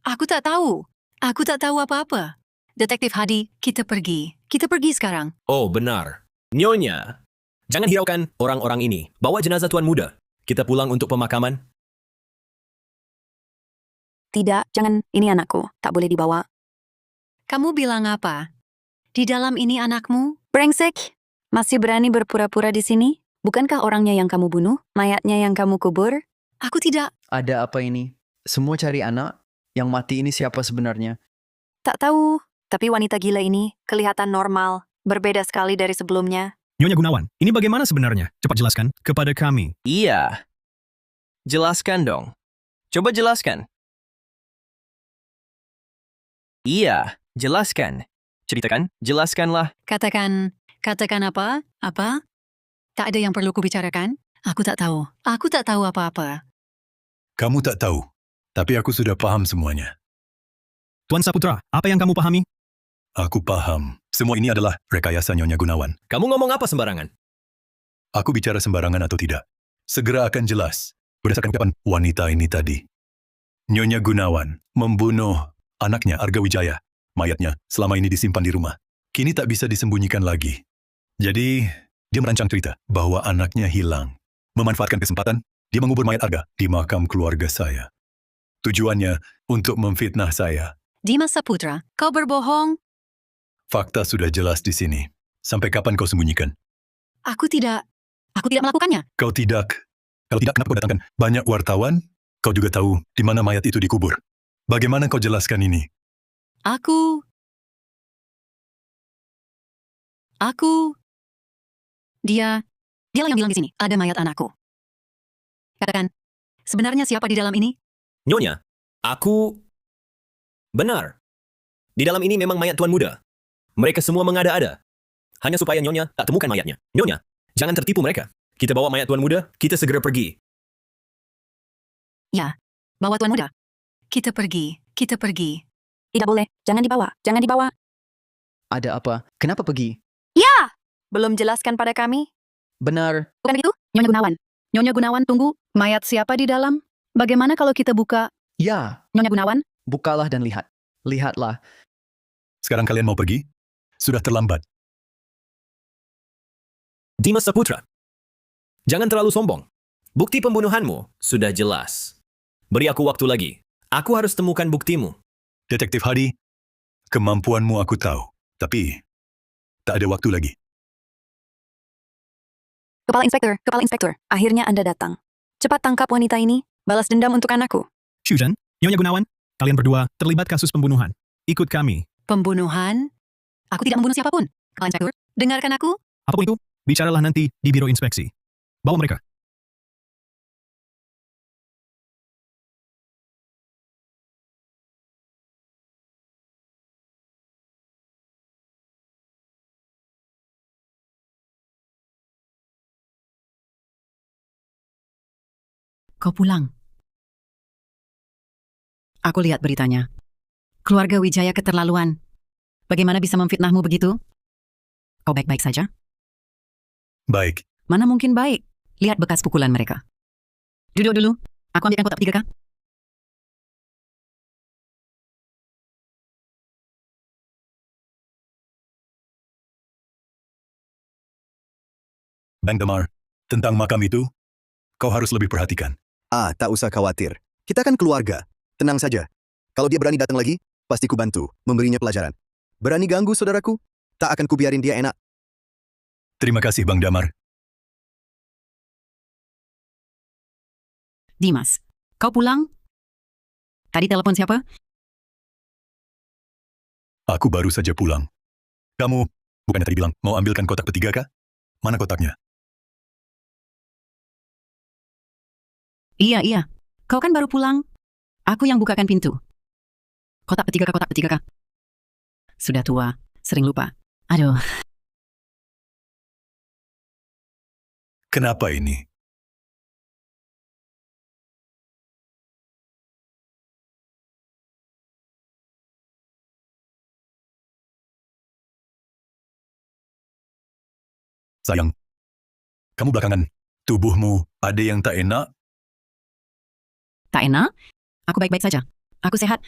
S3: Aku tak tahu. Aku tak tahu apa-apa. Detektif Hadi, kita pergi. Kita pergi sekarang.
S4: Oh, benar. Nyonya, jangan hiraukan orang-orang ini. Bawa jenazah Tuan Muda. Kita pulang untuk pemakaman.
S5: Tidak, jangan. Ini anakku. Tak boleh dibawa.
S3: Kamu bilang apa? Di dalam ini anakmu?
S5: Brengsek. Masih berani berpura-pura di sini? Bukankah orangnya yang kamu bunuh? Mayatnya yang kamu kubur?
S3: Aku tidak.
S6: Ada apa ini? Semua cari anak. Yang mati ini siapa sebenarnya?
S5: Tak tahu. Tapi wanita gila ini kelihatan normal. Berbeda sekali dari sebelumnya.
S12: Nyonya Gunawan, ini bagaimana sebenarnya? Cepat jelaskan kepada kami.
S11: Iya. Jelaskan dong. Coba jelaskan. Iya, jelaskan. Ceritakan, jelaskanlah.
S3: Katakan apa? Apa? Tak ada yang perlu kubicarakan? Aku tak tahu. Aku tak tahu apa-apa.
S1: Kamu tak tahu, tapi aku sudah paham semuanya.
S12: Tuan Saputra, apa yang kamu pahami?
S1: Aku paham. Semua ini adalah rekayasa Nyonya Gunawan.
S4: Kamu ngomong apa sembarangan?
S1: Aku bicara sembarangan atau tidak, segera akan jelas berdasarkan ucapan wanita ini tadi. Nyonya Gunawan membunuh anaknya Arga Wijaya. Mayatnya selama ini disimpan di rumah. Kini tak bisa disembunyikan lagi. Jadi, dia merancang cerita bahwa anaknya hilang. Memanfaatkan kesempatan, dia mengubur mayat Arga di makam keluarga saya. Tujuannya untuk memfitnah saya.
S3: Dimas Saputra, kau berbohong?
S1: Fakta sudah jelas di sini. Sampai kapan kau sembunyikan?
S3: Aku tidak melakukannya.
S1: Kau tidak. Kalau tidak, kenapa kau datangkan banyak wartawan? Kau juga tahu di mana mayat itu dikubur. Bagaimana kau jelaskan ini?
S3: Dialah yang bilang di sini, ada mayat anakku. Katakan, sebenarnya siapa di dalam ini?
S4: Nyonya, benar. Di dalam ini memang mayat Tuan Muda. Mereka semua mengada-ada. Hanya supaya Nyonya tak temukan mayatnya. Nyonya, jangan tertipu mereka. Kita bawa mayat Tuan Muda, kita segera pergi.
S3: Ya, bawa Tuan Muda. Kita pergi.
S5: Tidak boleh. Jangan dibawa.
S6: Ada apa? Kenapa pergi?
S5: Ya! Belum jelaskan pada kami?
S6: Benar.
S10: Bukan begitu? Nyonya Gunawan. Nyonya Gunawan, tunggu. Mayat siapa di dalam? Bagaimana kalau kita buka?
S6: Ya,
S10: Nyonya Gunawan?
S6: bukalah dan lihat. Lihatlah.
S1: Sekarang kalian mau pergi? Sudah terlambat.
S4: Dimas Saputra, jangan terlalu sombong. Bukti pembunuhanmu sudah jelas. Beri aku waktu lagi. Aku harus temukan buktimu.
S1: Detektif Hadi, kemampuanmu aku tahu. Tapi, tak ada waktu lagi.
S5: Kepala Inspektur. Akhirnya Anda datang. Cepat tangkap wanita ini. Balas dendam untuk anakku.
S12: Susan, Nyonya Gunawan, kalian berdua terlibat kasus pembunuhan. Ikut kami.
S3: Pembunuhan? Aku tidak membunuh siapapun. Kepala Inspektur, dengarkan aku.
S12: Apapun itu, bicaralah nanti di Biro Inspeksi. Bawa mereka.
S3: Kau pulang. Aku lihat beritanya. Keluarga Wijaya keterlaluan. Bagaimana bisa memfitnahmu begitu? Kau baik-baik saja?
S1: Baik,
S3: Mana mungkin baik? Lihat bekas pukulan mereka. Duduk dulu. Aku ambilkan kotak 3K.
S1: Bang Damar, tentang makam itu, kau harus lebih perhatikan.
S8: Tak usah khawatir. Kita kan keluarga. Tenang saja. Kalau dia berani datang lagi, pasti ku bantu memberinya pelajaran. Berani ganggu saudaraku? Tak akan kubiarin dia enak.
S1: Terima kasih, Bang Damar.
S3: Dimas, kau pulang? Tadi telepon siapa?
S1: Aku baru saja pulang. Kamu, bukannya tadi bilang mau ambilkan kotak ketiga, kah? Mana kotaknya?
S3: Iya. Kau kan baru pulang. Aku yang bukakan pintu. Kotak ketiga Kak. Sudah tua, sering lupa. Aduh.
S1: Kenapa ini? Sayang, kamu belakangan, tubuhmu ada yang tak enak?
S3: Tak enak? Aku baik-baik saja. Aku sehat.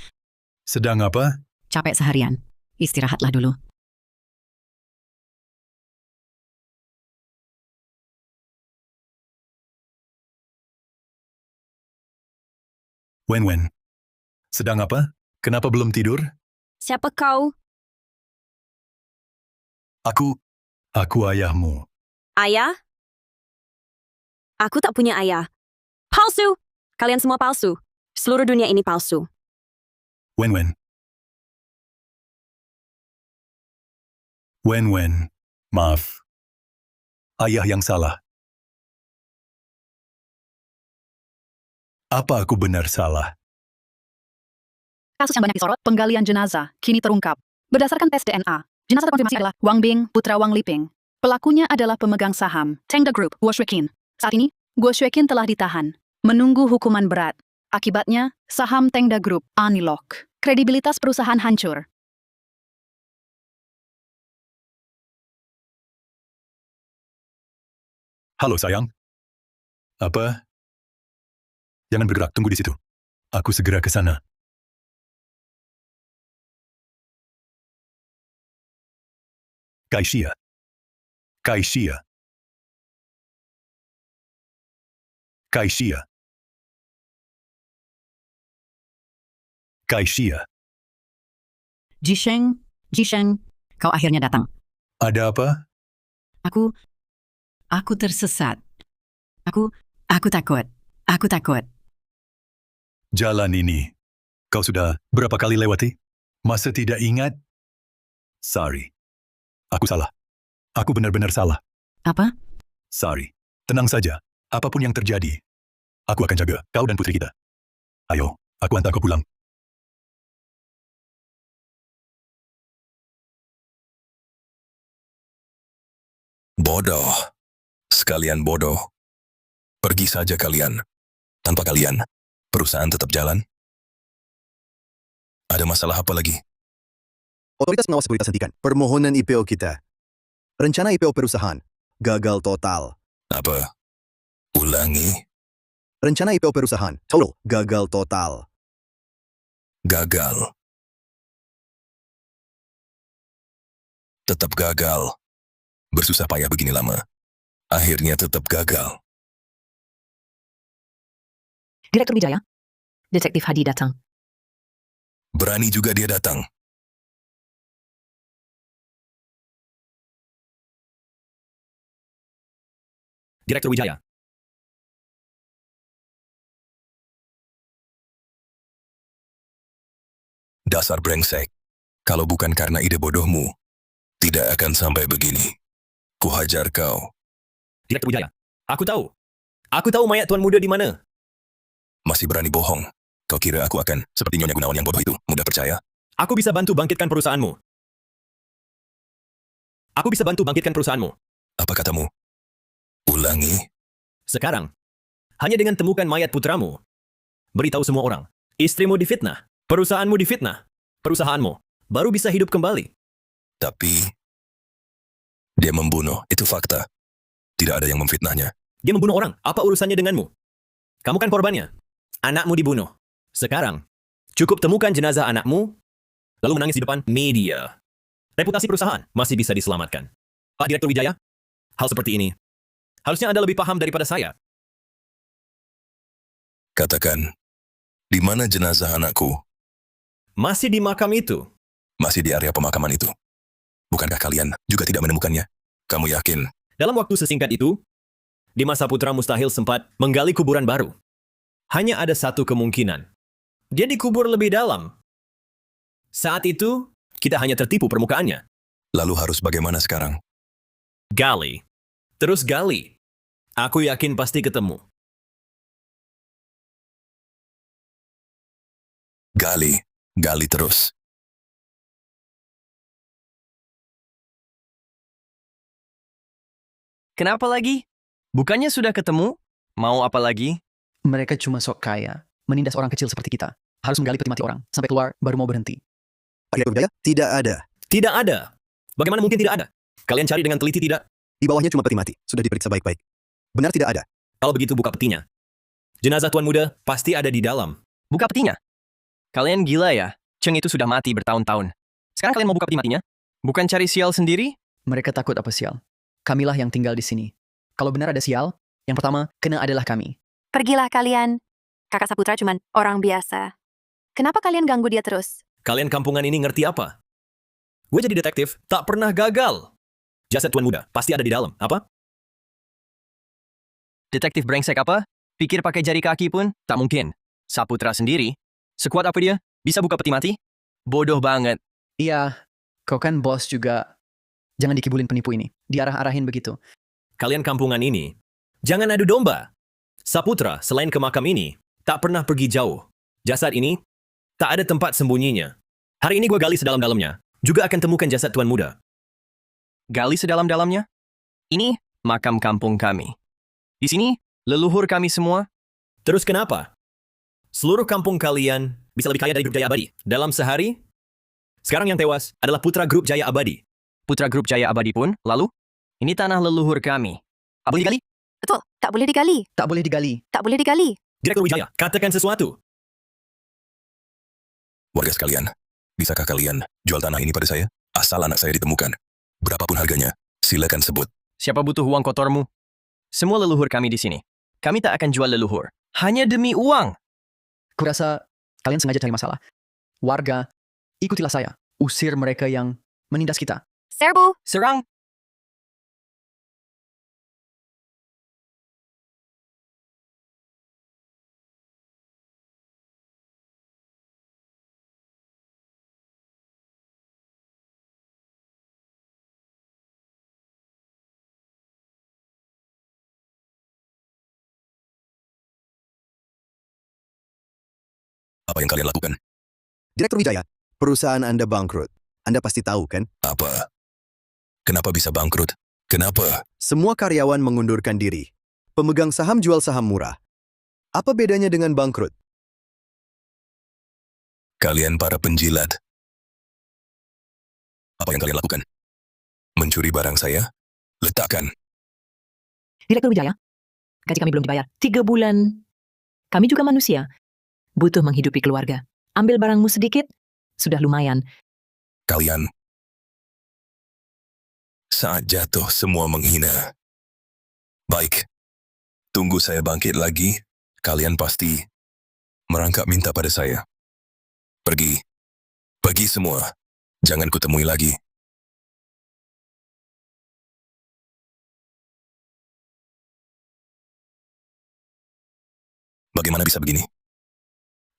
S1: Sedang apa?
S3: Capek seharian. Istirahatlah dulu.
S1: Wen. Sedang apa? Kenapa belum tidur?
S5: Siapa kau?
S1: Aku ayahmu.
S5: Ayah? Aku tak punya ayah. Palsu! Kalian semua palsu. Seluruh dunia ini palsu.
S1: Wen. Maaf. Ayah yang salah. Apa aku benar salah?
S10: Kasus yang banyak disorot, penggalian jenazah, kini terungkap. Berdasarkan tes DNA, jenazah terkonfirmasi adalah Wang Bing, putra Wang Liping. Pelakunya adalah pemegang saham, Tengda Group, Guo Shuiqin. Saat ini, Guo Shuiqin telah ditahan, menunggu hukuman berat. Akibatnya, saham Tengda Group anilok. Kredibilitas perusahaan hancur.
S1: Halo sayang. Apa? Jangan bergerak, tunggu di situ. Aku segera ke sana. Kaishia.
S3: Jisheng, kau akhirnya datang.
S1: Ada apa?
S3: Aku tersesat. Aku takut.
S1: Jalan ini. Kau sudah berapa kali lewati? Masa tidak ingat? Sorry. Aku salah. Aku benar-benar salah.
S3: Apa?
S1: Sorry. Tenang saja. Apapun yang terjadi, aku akan jaga kau dan putri kita. Ayo, aku hantar kau pulang.
S7: Bodoh. Sekalian bodoh. Pergi saja kalian. Tanpa kalian, perusahaan tetap jalan. Ada masalah apa lagi?
S8: Otoritas pengawas sekuritas hentikan permohonan IPO kita. Rencana IPO perusahaan gagal total.
S7: Apa? Ulangi.
S8: Rencana IPO perusahaan total gagal total.
S7: Gagal. Tetap gagal. Bersusah payah begini lama. Akhirnya tetap gagal.
S9: Direktur Wijaya, Detektif Hadi datang.
S7: Berani juga dia datang.
S4: Direktur Wijaya.
S7: Dasar brengsek. Kalau bukan karena ide bodohmu, tidak akan sampai begini. Kuhajar kau.
S4: Direktur Wijaya. Aku tahu. Aku tahu mayat Tuan Muda di mana.
S7: Masih berani bohong. Kau kira aku akan seperti Nyonya Gunawan yang bodoh itu, mudah percaya?
S4: Aku bisa bantu bangkitkan perusahaanmu.
S7: Apa katamu? Ulangi.
S4: Sekarang, hanya dengan temukan mayat putramu, beritahu semua orang, istrimu difitnah, perusahaanmu difitnah, perusahaanmu baru bisa hidup kembali.
S7: Tapi, dia membunuh, itu fakta. Tidak ada yang memfitnahnya.
S4: Dia membunuh orang, apa urusannya denganmu? Kamu kan korbannya. Anakmu dibunuh. Sekarang, cukup temukan jenazah anakmu, lalu menangis di depan media. Reputasi perusahaan masih bisa diselamatkan. Pak Direktur Wijaya, hal seperti ini harusnya Anda lebih paham daripada saya.
S7: Katakan, di mana jenazah anakku?
S4: Masih di makam itu.
S7: Masih di area pemakaman itu. Bukankah kalian juga tidak menemukannya? Kamu yakin?
S4: Dalam waktu sesingkat itu, di masa putra mustahil sempat menggali kuburan baru. Hanya ada satu kemungkinan. Dia dikubur lebih dalam. Saat itu, kita hanya tertipu permukaannya.
S7: Lalu harus bagaimana sekarang?
S4: Gali. Terus gali. Aku yakin pasti ketemu.
S7: Gali terus.
S11: Kenapa lagi? Bukannya sudah ketemu? Mau apa lagi?
S6: Mereka cuma sok kaya, menindas orang kecil seperti kita. Harus menggali peti mati orang, sampai keluar baru mau berhenti.
S8: Pak Direktur Wijaya, tidak ada.
S4: Tidak ada. Bagaimana mungkin tidak ada? Kalian cari dengan teliti tidak?
S8: Di bawahnya cuma peti mati, sudah diperiksa baik-baik. Benar tidak ada.
S4: Kalau begitu buka petinya. Jenazah Tuan Muda pasti ada di dalam.
S11: Buka petinya. Kalian gila ya? Cheng itu sudah mati bertahun-tahun. Sekarang kalian mau buka peti matinya? Bukan cari sial sendiri?
S6: Mereka takut apa sial? Kamilah yang tinggal di sini. Kalau benar ada sial, yang pertama kena adalah kami.
S10: Pergilah kalian. Kakak Saputra cuman orang biasa. Kenapa kalian ganggu dia terus?
S4: Kalian kampungan ini ngerti apa? Gue jadi detektif, tak pernah gagal. Jasad Tuan Muda, pasti ada di dalam. Apa?
S11: Detektif brengsek apa? Pikir pakai jari kaki pun? Tak mungkin. Saputra sendiri? Sekuat apa dia? Bisa buka peti mati? Bodoh banget.
S6: Iya, kau kan bos juga. Jangan dikibulin penipu ini. Diarah-arahin begitu.
S4: Kalian kampungan ini, jangan adu domba. Saputra, selain ke makam ini, tak pernah pergi jauh. Jasad ini, tak ada tempat sembunyinya. Hari ini gue gali sedalam-dalamnya. Juga akan temukan jasad Tuan Muda.
S11: Gali sedalam-dalamnya? Ini makam kampung kami. Di sini, leluhur kami semua.
S4: Terus kenapa? Seluruh kampung kalian bisa lebih kaya dari grup Jaya Abadi. Dalam sehari, sekarang yang tewas adalah putra grup Jaya Abadi.
S11: Putra grup Jaya Abadi pun, lalu? Ini tanah leluhur kami. Tak boleh digali?
S10: Betul, tak boleh digali.
S6: Tak boleh digali.
S10: Tak boleh digali.
S4: Direktur Wijaya, katakan sesuatu.
S7: Warga sekalian, bisakah kalian jual tanah ini pada saya? Asal anak saya ditemukan. Berapapun harganya, silakan sebut.
S11: Siapa butuh uang kotormu? Semua leluhur kami di sini. Kami tak akan jual leluhur. Hanya demi uang.
S6: Kurasa kalian sengaja cari masalah. Warga, ikutilah saya. Usir mereka yang menindas kita.
S10: Serbu.
S11: Serang.
S7: Apa yang kalian lakukan?
S8: Direktur Wijaya, perusahaan Anda bangkrut. Anda pasti tahu kan?
S7: Apa? Kenapa bisa bangkrut? Kenapa?
S8: Semua karyawan mengundurkan diri. Pemegang saham jual saham murah. Apa bedanya dengan bangkrut?
S7: Kalian para penjilat. Apa yang kalian lakukan? Mencuri barang saya? Letakkan.
S9: Direktur Wijaya, gaji kami belum dibayar. 3 bulan. Kami juga manusia. Butuh menghidupi keluarga. Ambil barangmu sedikit, sudah lumayan.
S7: Kalian. Saat jatuh semua menghina. Baik. Tunggu saya bangkit lagi, kalian pasti merangkap minta pada saya. Pergi. Pergi semua. Jangan kutemui lagi. Bagaimana bisa begini?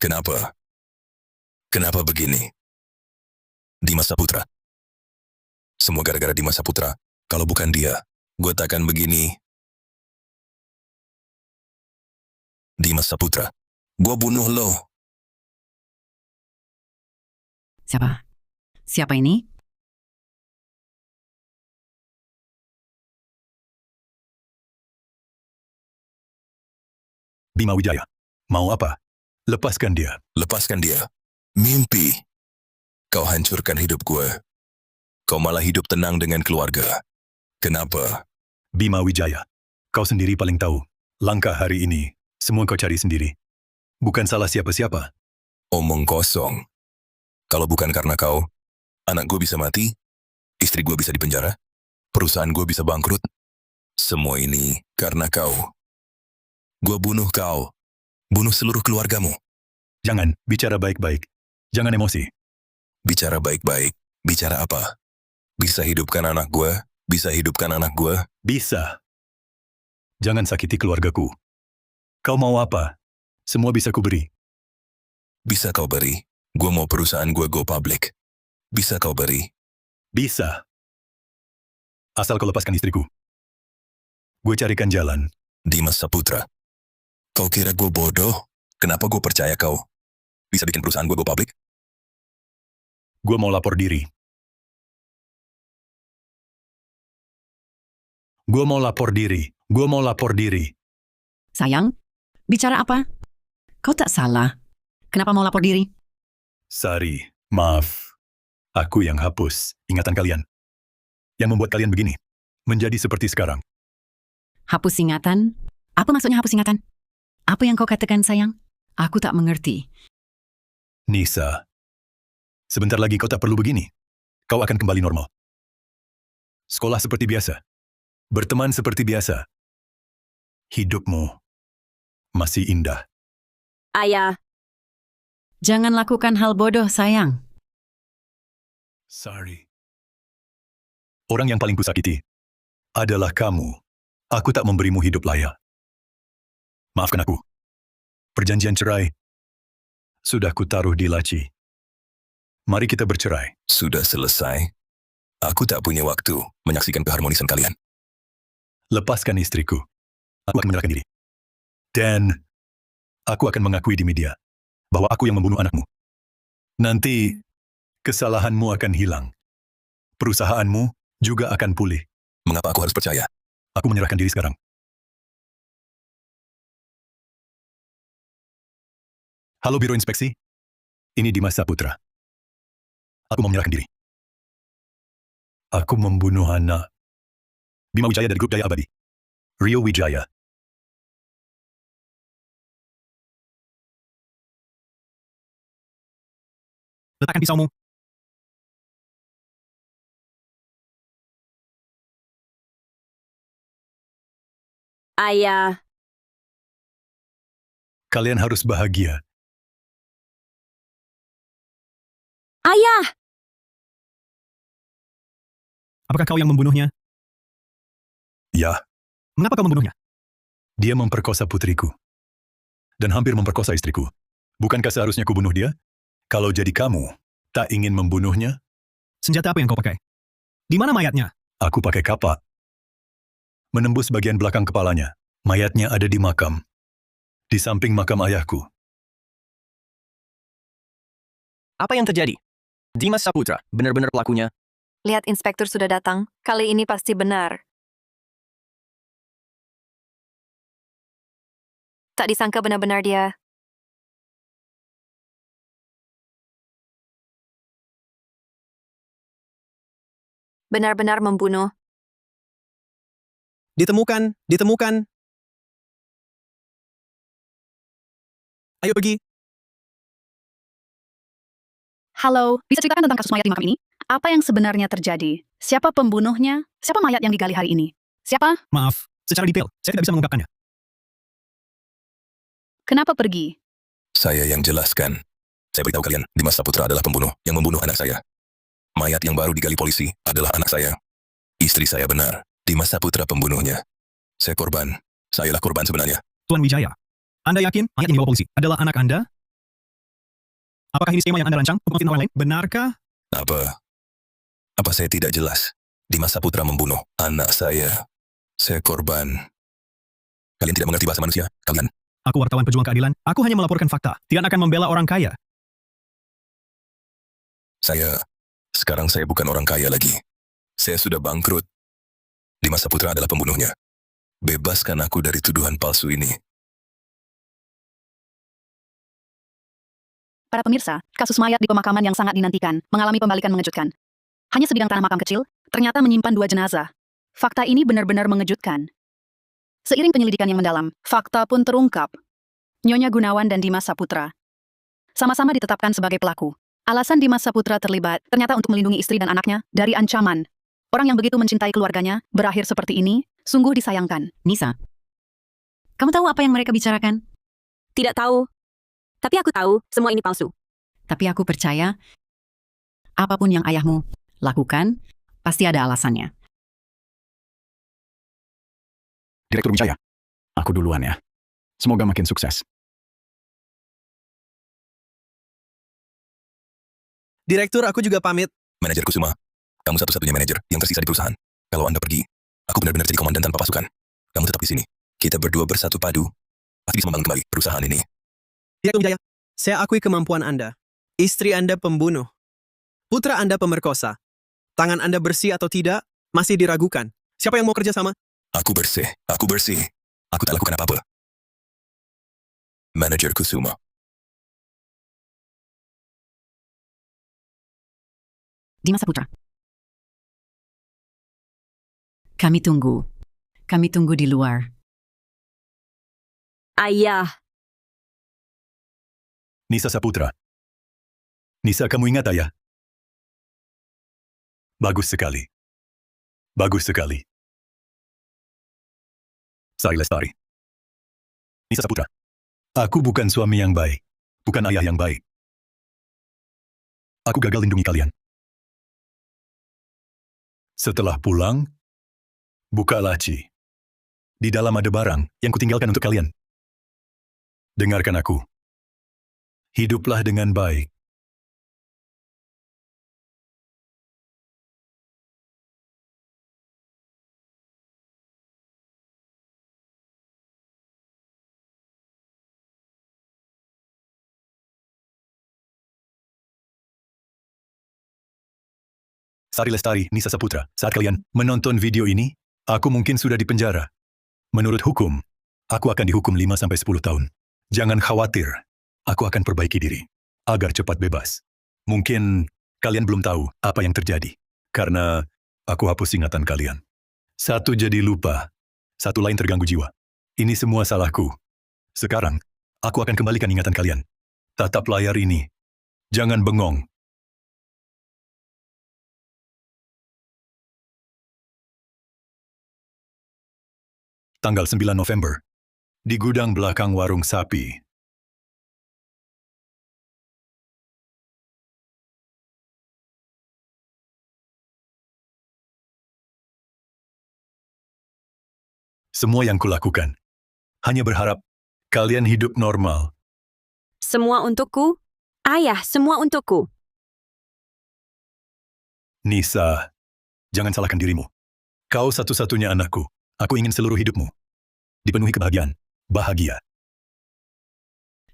S7: Kenapa? Kenapa begini? Dimas Saputra. Semua gara-gara Dimas Saputra. Kalau bukan dia, gue takkan begini. Dimas Saputra. Gue bunuh lo.
S3: Siapa? Siapa ini?
S1: Bima Wijaya. Mau apa? Lepaskan dia.
S7: Lepaskan dia. Mimpi. Kau hancurkan hidup gue. Kau malah hidup tenang dengan keluarga. Kenapa?
S1: Bima Wijaya. Kau sendiri paling tahu. Langkah hari ini, semua kau cari sendiri. Bukan salah siapa-siapa.
S7: Omong kosong. Kalau bukan karena kau, anak gue bisa mati, istri gue bisa dipenjara, perusahaan gue bisa bangkrut. Semua ini karena kau. Gue bunuh kau. Bunuh seluruh keluargamu.
S1: Jangan, bicara baik-baik. Jangan emosi.
S7: Bicara baik-baik. Bicara apa? Bisa hidupkan anak gue? Bisa hidupkan anak gue?
S1: Bisa. Jangan sakiti keluargaku. Kau mau apa? Semua bisa kuberi.
S7: Bisa kau beri. Gue mau perusahaan gue go public. Bisa kau beri.
S1: Bisa. Asal kau lepaskan istriku. Gue carikan jalan.
S7: Dimas Saputra. Kau kira gue bodoh? Kenapa gue percaya kau? Bisa bikin perusahaan gue go public?
S1: Gue mau lapor diri. Gue mau lapor diri. Gue mau lapor diri.
S3: Sayang, bicara apa? Kau tak salah. Kenapa mau lapor diri?
S1: Sari, maaf. Aku yang hapus ingatan kalian. Yang membuat kalian begini. Menjadi seperti sekarang.
S3: Hapus ingatan? Apa maksudnya hapus ingatan? Apa yang kau katakan, sayang? Aku tak mengerti.
S1: Nisa, Sebentar lagi kau tak perlu begini. Kau akan kembali normal. Sekolah seperti biasa. Berteman seperti biasa. Hidupmu masih indah.
S5: Ayah,
S3: Jangan lakukan hal bodoh, sayang.
S1: Sorry. Orang yang paling kusakiti adalah kamu. Aku tak memberimu hidup layak. Maafkan aku. Perjanjian cerai sudah kutaruh di laci. Mari kita bercerai.
S7: Sudah selesai. Aku tak punya waktu menyaksikan keharmonisan kalian.
S1: Lepaskan istriku. Aku akan menyerahkan diri. Dan aku akan mengakui di media bahwa aku yang membunuh anakmu. Nanti kesalahanmu akan hilang. Perusahaanmu juga akan pulih.
S7: Mengapa aku harus percaya?
S1: Aku menyerahkan diri sekarang. Halo Biro Inspeksi. Ini Dimas Saputra. Aku mau menyerahkan diri. Aku membunuh anak Bima Wijaya dari grup Jaya Abadi. Rio Wijaya.
S12: Letakkan pisaumu.
S5: ayah,
S1: Kalian harus bahagia.
S5: ayah,
S12: Apakah kau yang membunuhnya?
S1: Ya,
S12: Mengapa kau membunuhnya?
S1: dia memperkosa putriku. Dan hampir memperkosa istriku. Bukankah seharusnya kubunuh dia? Kalau jadi kamu tak ingin membunuhnya,
S12: Senjata apa yang kau pakai? Di mana mayatnya?
S1: aku pakai kapak. Menembus bagian belakang kepalanya. Mayatnya ada di makam. Di samping makam ayahku.
S11: Apa yang terjadi? Dimas Saputra, benar-benar pelakunya.
S10: Lihat inspektur sudah datang. Kali ini pasti benar. Tak disangka benar-benar dia. Benar-benar membunuh.
S14: Ditemukan, ditemukan. Ayo pergi.
S10: Halo, bisa ceritakan tentang kasus mayat di makam ini? Apa yang sebenarnya terjadi? Siapa pembunuhnya? Siapa mayat yang digali hari ini? Siapa?
S12: Maaf, secara detail, saya tidak bisa mengungkapkannya.
S10: Kenapa pergi?
S7: Saya yang jelaskan. Saya beritahu kalian, Dimas Saputra adalah pembunuh yang membunuh anak saya. Mayat yang baru digali polisi adalah anak saya. Istri saya benar. Dimas Saputra pembunuhnya. Saya korban. Sayalah korban sebenarnya.
S12: Tuan Wijaya, Anda yakin mayat yang dibawa polisi adalah anak Anda? Apakah ini skema yang Anda rancang untuk memfitnah orang lain? Benarkah?
S7: Apa saya tidak jelas? Dimas Saputra membunuh anak saya. Saya korban. Kalian tidak mengerti bahasa manusia, kalian?
S12: Aku wartawan pejuang keadilan. Aku hanya melaporkan fakta. Tidak akan membela orang kaya.
S7: Sekarang saya bukan orang kaya lagi. Saya sudah bangkrut. Dimas Saputra adalah pembunuhnya. Bebaskan aku dari tuduhan palsu ini.
S10: Para pemirsa, kasus mayat di pemakaman yang sangat dinantikan mengalami pembalikan mengejutkan. Hanya sebidang tanah makam kecil, ternyata menyimpan 2 jenazah. Fakta ini benar-benar mengejutkan. Seiring penyelidikan yang mendalam, fakta pun terungkap. Nyonya Gunawan dan Dimas Saputra sama-sama ditetapkan sebagai pelaku. Alasan Dimas Saputra terlibat ternyata untuk melindungi istri dan anaknya dari ancaman. Orang yang begitu mencintai keluarganya berakhir seperti ini, sungguh disayangkan.
S3: Nisa, kamu tahu apa yang mereka bicarakan?
S5: tidak tahu. Tapi aku tahu semua ini palsu.
S3: Tapi aku percaya, apapun yang ayahmu lakukan, pasti ada alasannya.
S13: Direktur Wijaya, aku duluan ya. Semoga makin sukses.
S14: Direktur, aku juga pamit.
S7: Manajer Kusuma, kamu satu-satunya manajer yang tersisa di perusahaan. Kalau Anda pergi, aku benar-benar jadi komandan tanpa pasukan. Kamu tetap di sini. Kita berdua bersatu padu. Pasti bisa membangun kembali perusahaan ini.
S14: Direktur Wijaya, saya akui kemampuan Anda. Istri Anda pembunuh. Putra Anda pemerkosa. Tangan Anda bersih atau tidak, masih diragukan. Siapa yang mau kerja sama?
S7: Aku bersih. Aku tak lakukan apa-apa. Manajer Kusuma.
S3: Dimas Saputra. Kami tunggu di luar.
S5: Ayah,
S1: Nisa Saputra. Nisa, kamu ingat ayah? Bagus sekali. Bagus sekali. Sari Lestari. Nisa Saputra. Aku bukan suami yang baik. Bukan ayah yang baik. Aku gagal lindungi kalian. Setelah pulang, buka laci. Di dalam ada barang yang kutinggalkan untuk kalian. Dengarkan aku. Hiduplah dengan baik. Sari Lestari, Nisa Saputra, saat kalian menonton video ini, aku mungkin sudah di penjara. Menurut hukum, aku akan dihukum 5-10 tahun. Jangan khawatir, aku akan perbaiki diri, agar cepat bebas. Mungkin kalian belum tahu apa yang terjadi, karena aku hapus ingatan kalian. Satu jadi lupa, satu lain terganggu jiwa. Ini semua salahku. Sekarang, aku akan kembalikan ingatan kalian. Tatap layar ini. Jangan bengong. Tanggal 9 November, di gudang belakang warung sapi. Semua yang kulakukan, hanya berharap kalian hidup normal.
S5: Semua untukku? Ayah, semua untukku.
S1: Nisa, jangan salahkan dirimu. Kau satu-satunya anakku. Aku ingin seluruh hidupmu dipenuhi kebahagiaan. Bahagia.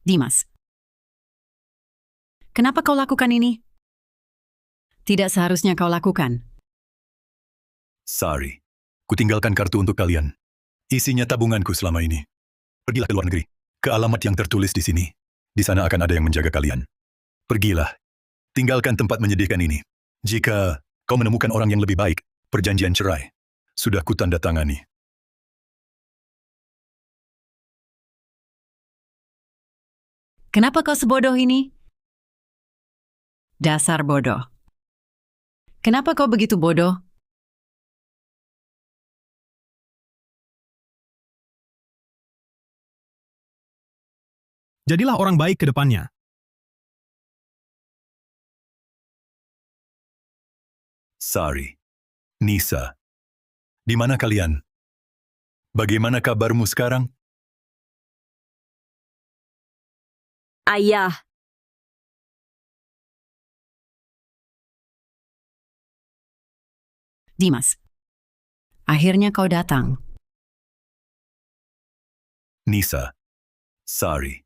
S3: Dimas. Kenapa kau lakukan ini? Tidak seharusnya kau lakukan.
S1: Sorry. Kutinggalkan kartu untuk kalian. Isinya tabunganku selama ini. Pergilah ke luar negeri. Ke alamat yang tertulis di sini. Di sana akan ada yang menjaga kalian. Pergilah. Tinggalkan tempat menyedihkan ini. Jika kau menemukan orang yang lebih baik, perjanjian cerai sudah kutandatangani.
S3: Kenapa kau sebodoh ini? Dasar bodoh. Kenapa kau begitu bodoh?
S12: Jadilah orang baik ke depannya.
S1: Sari. Nisa. Di mana kalian? Bagaimana kabarmu sekarang?
S5: Ayah,
S3: Dimas. Akhirnya kau datang.
S1: Nisa. Sari.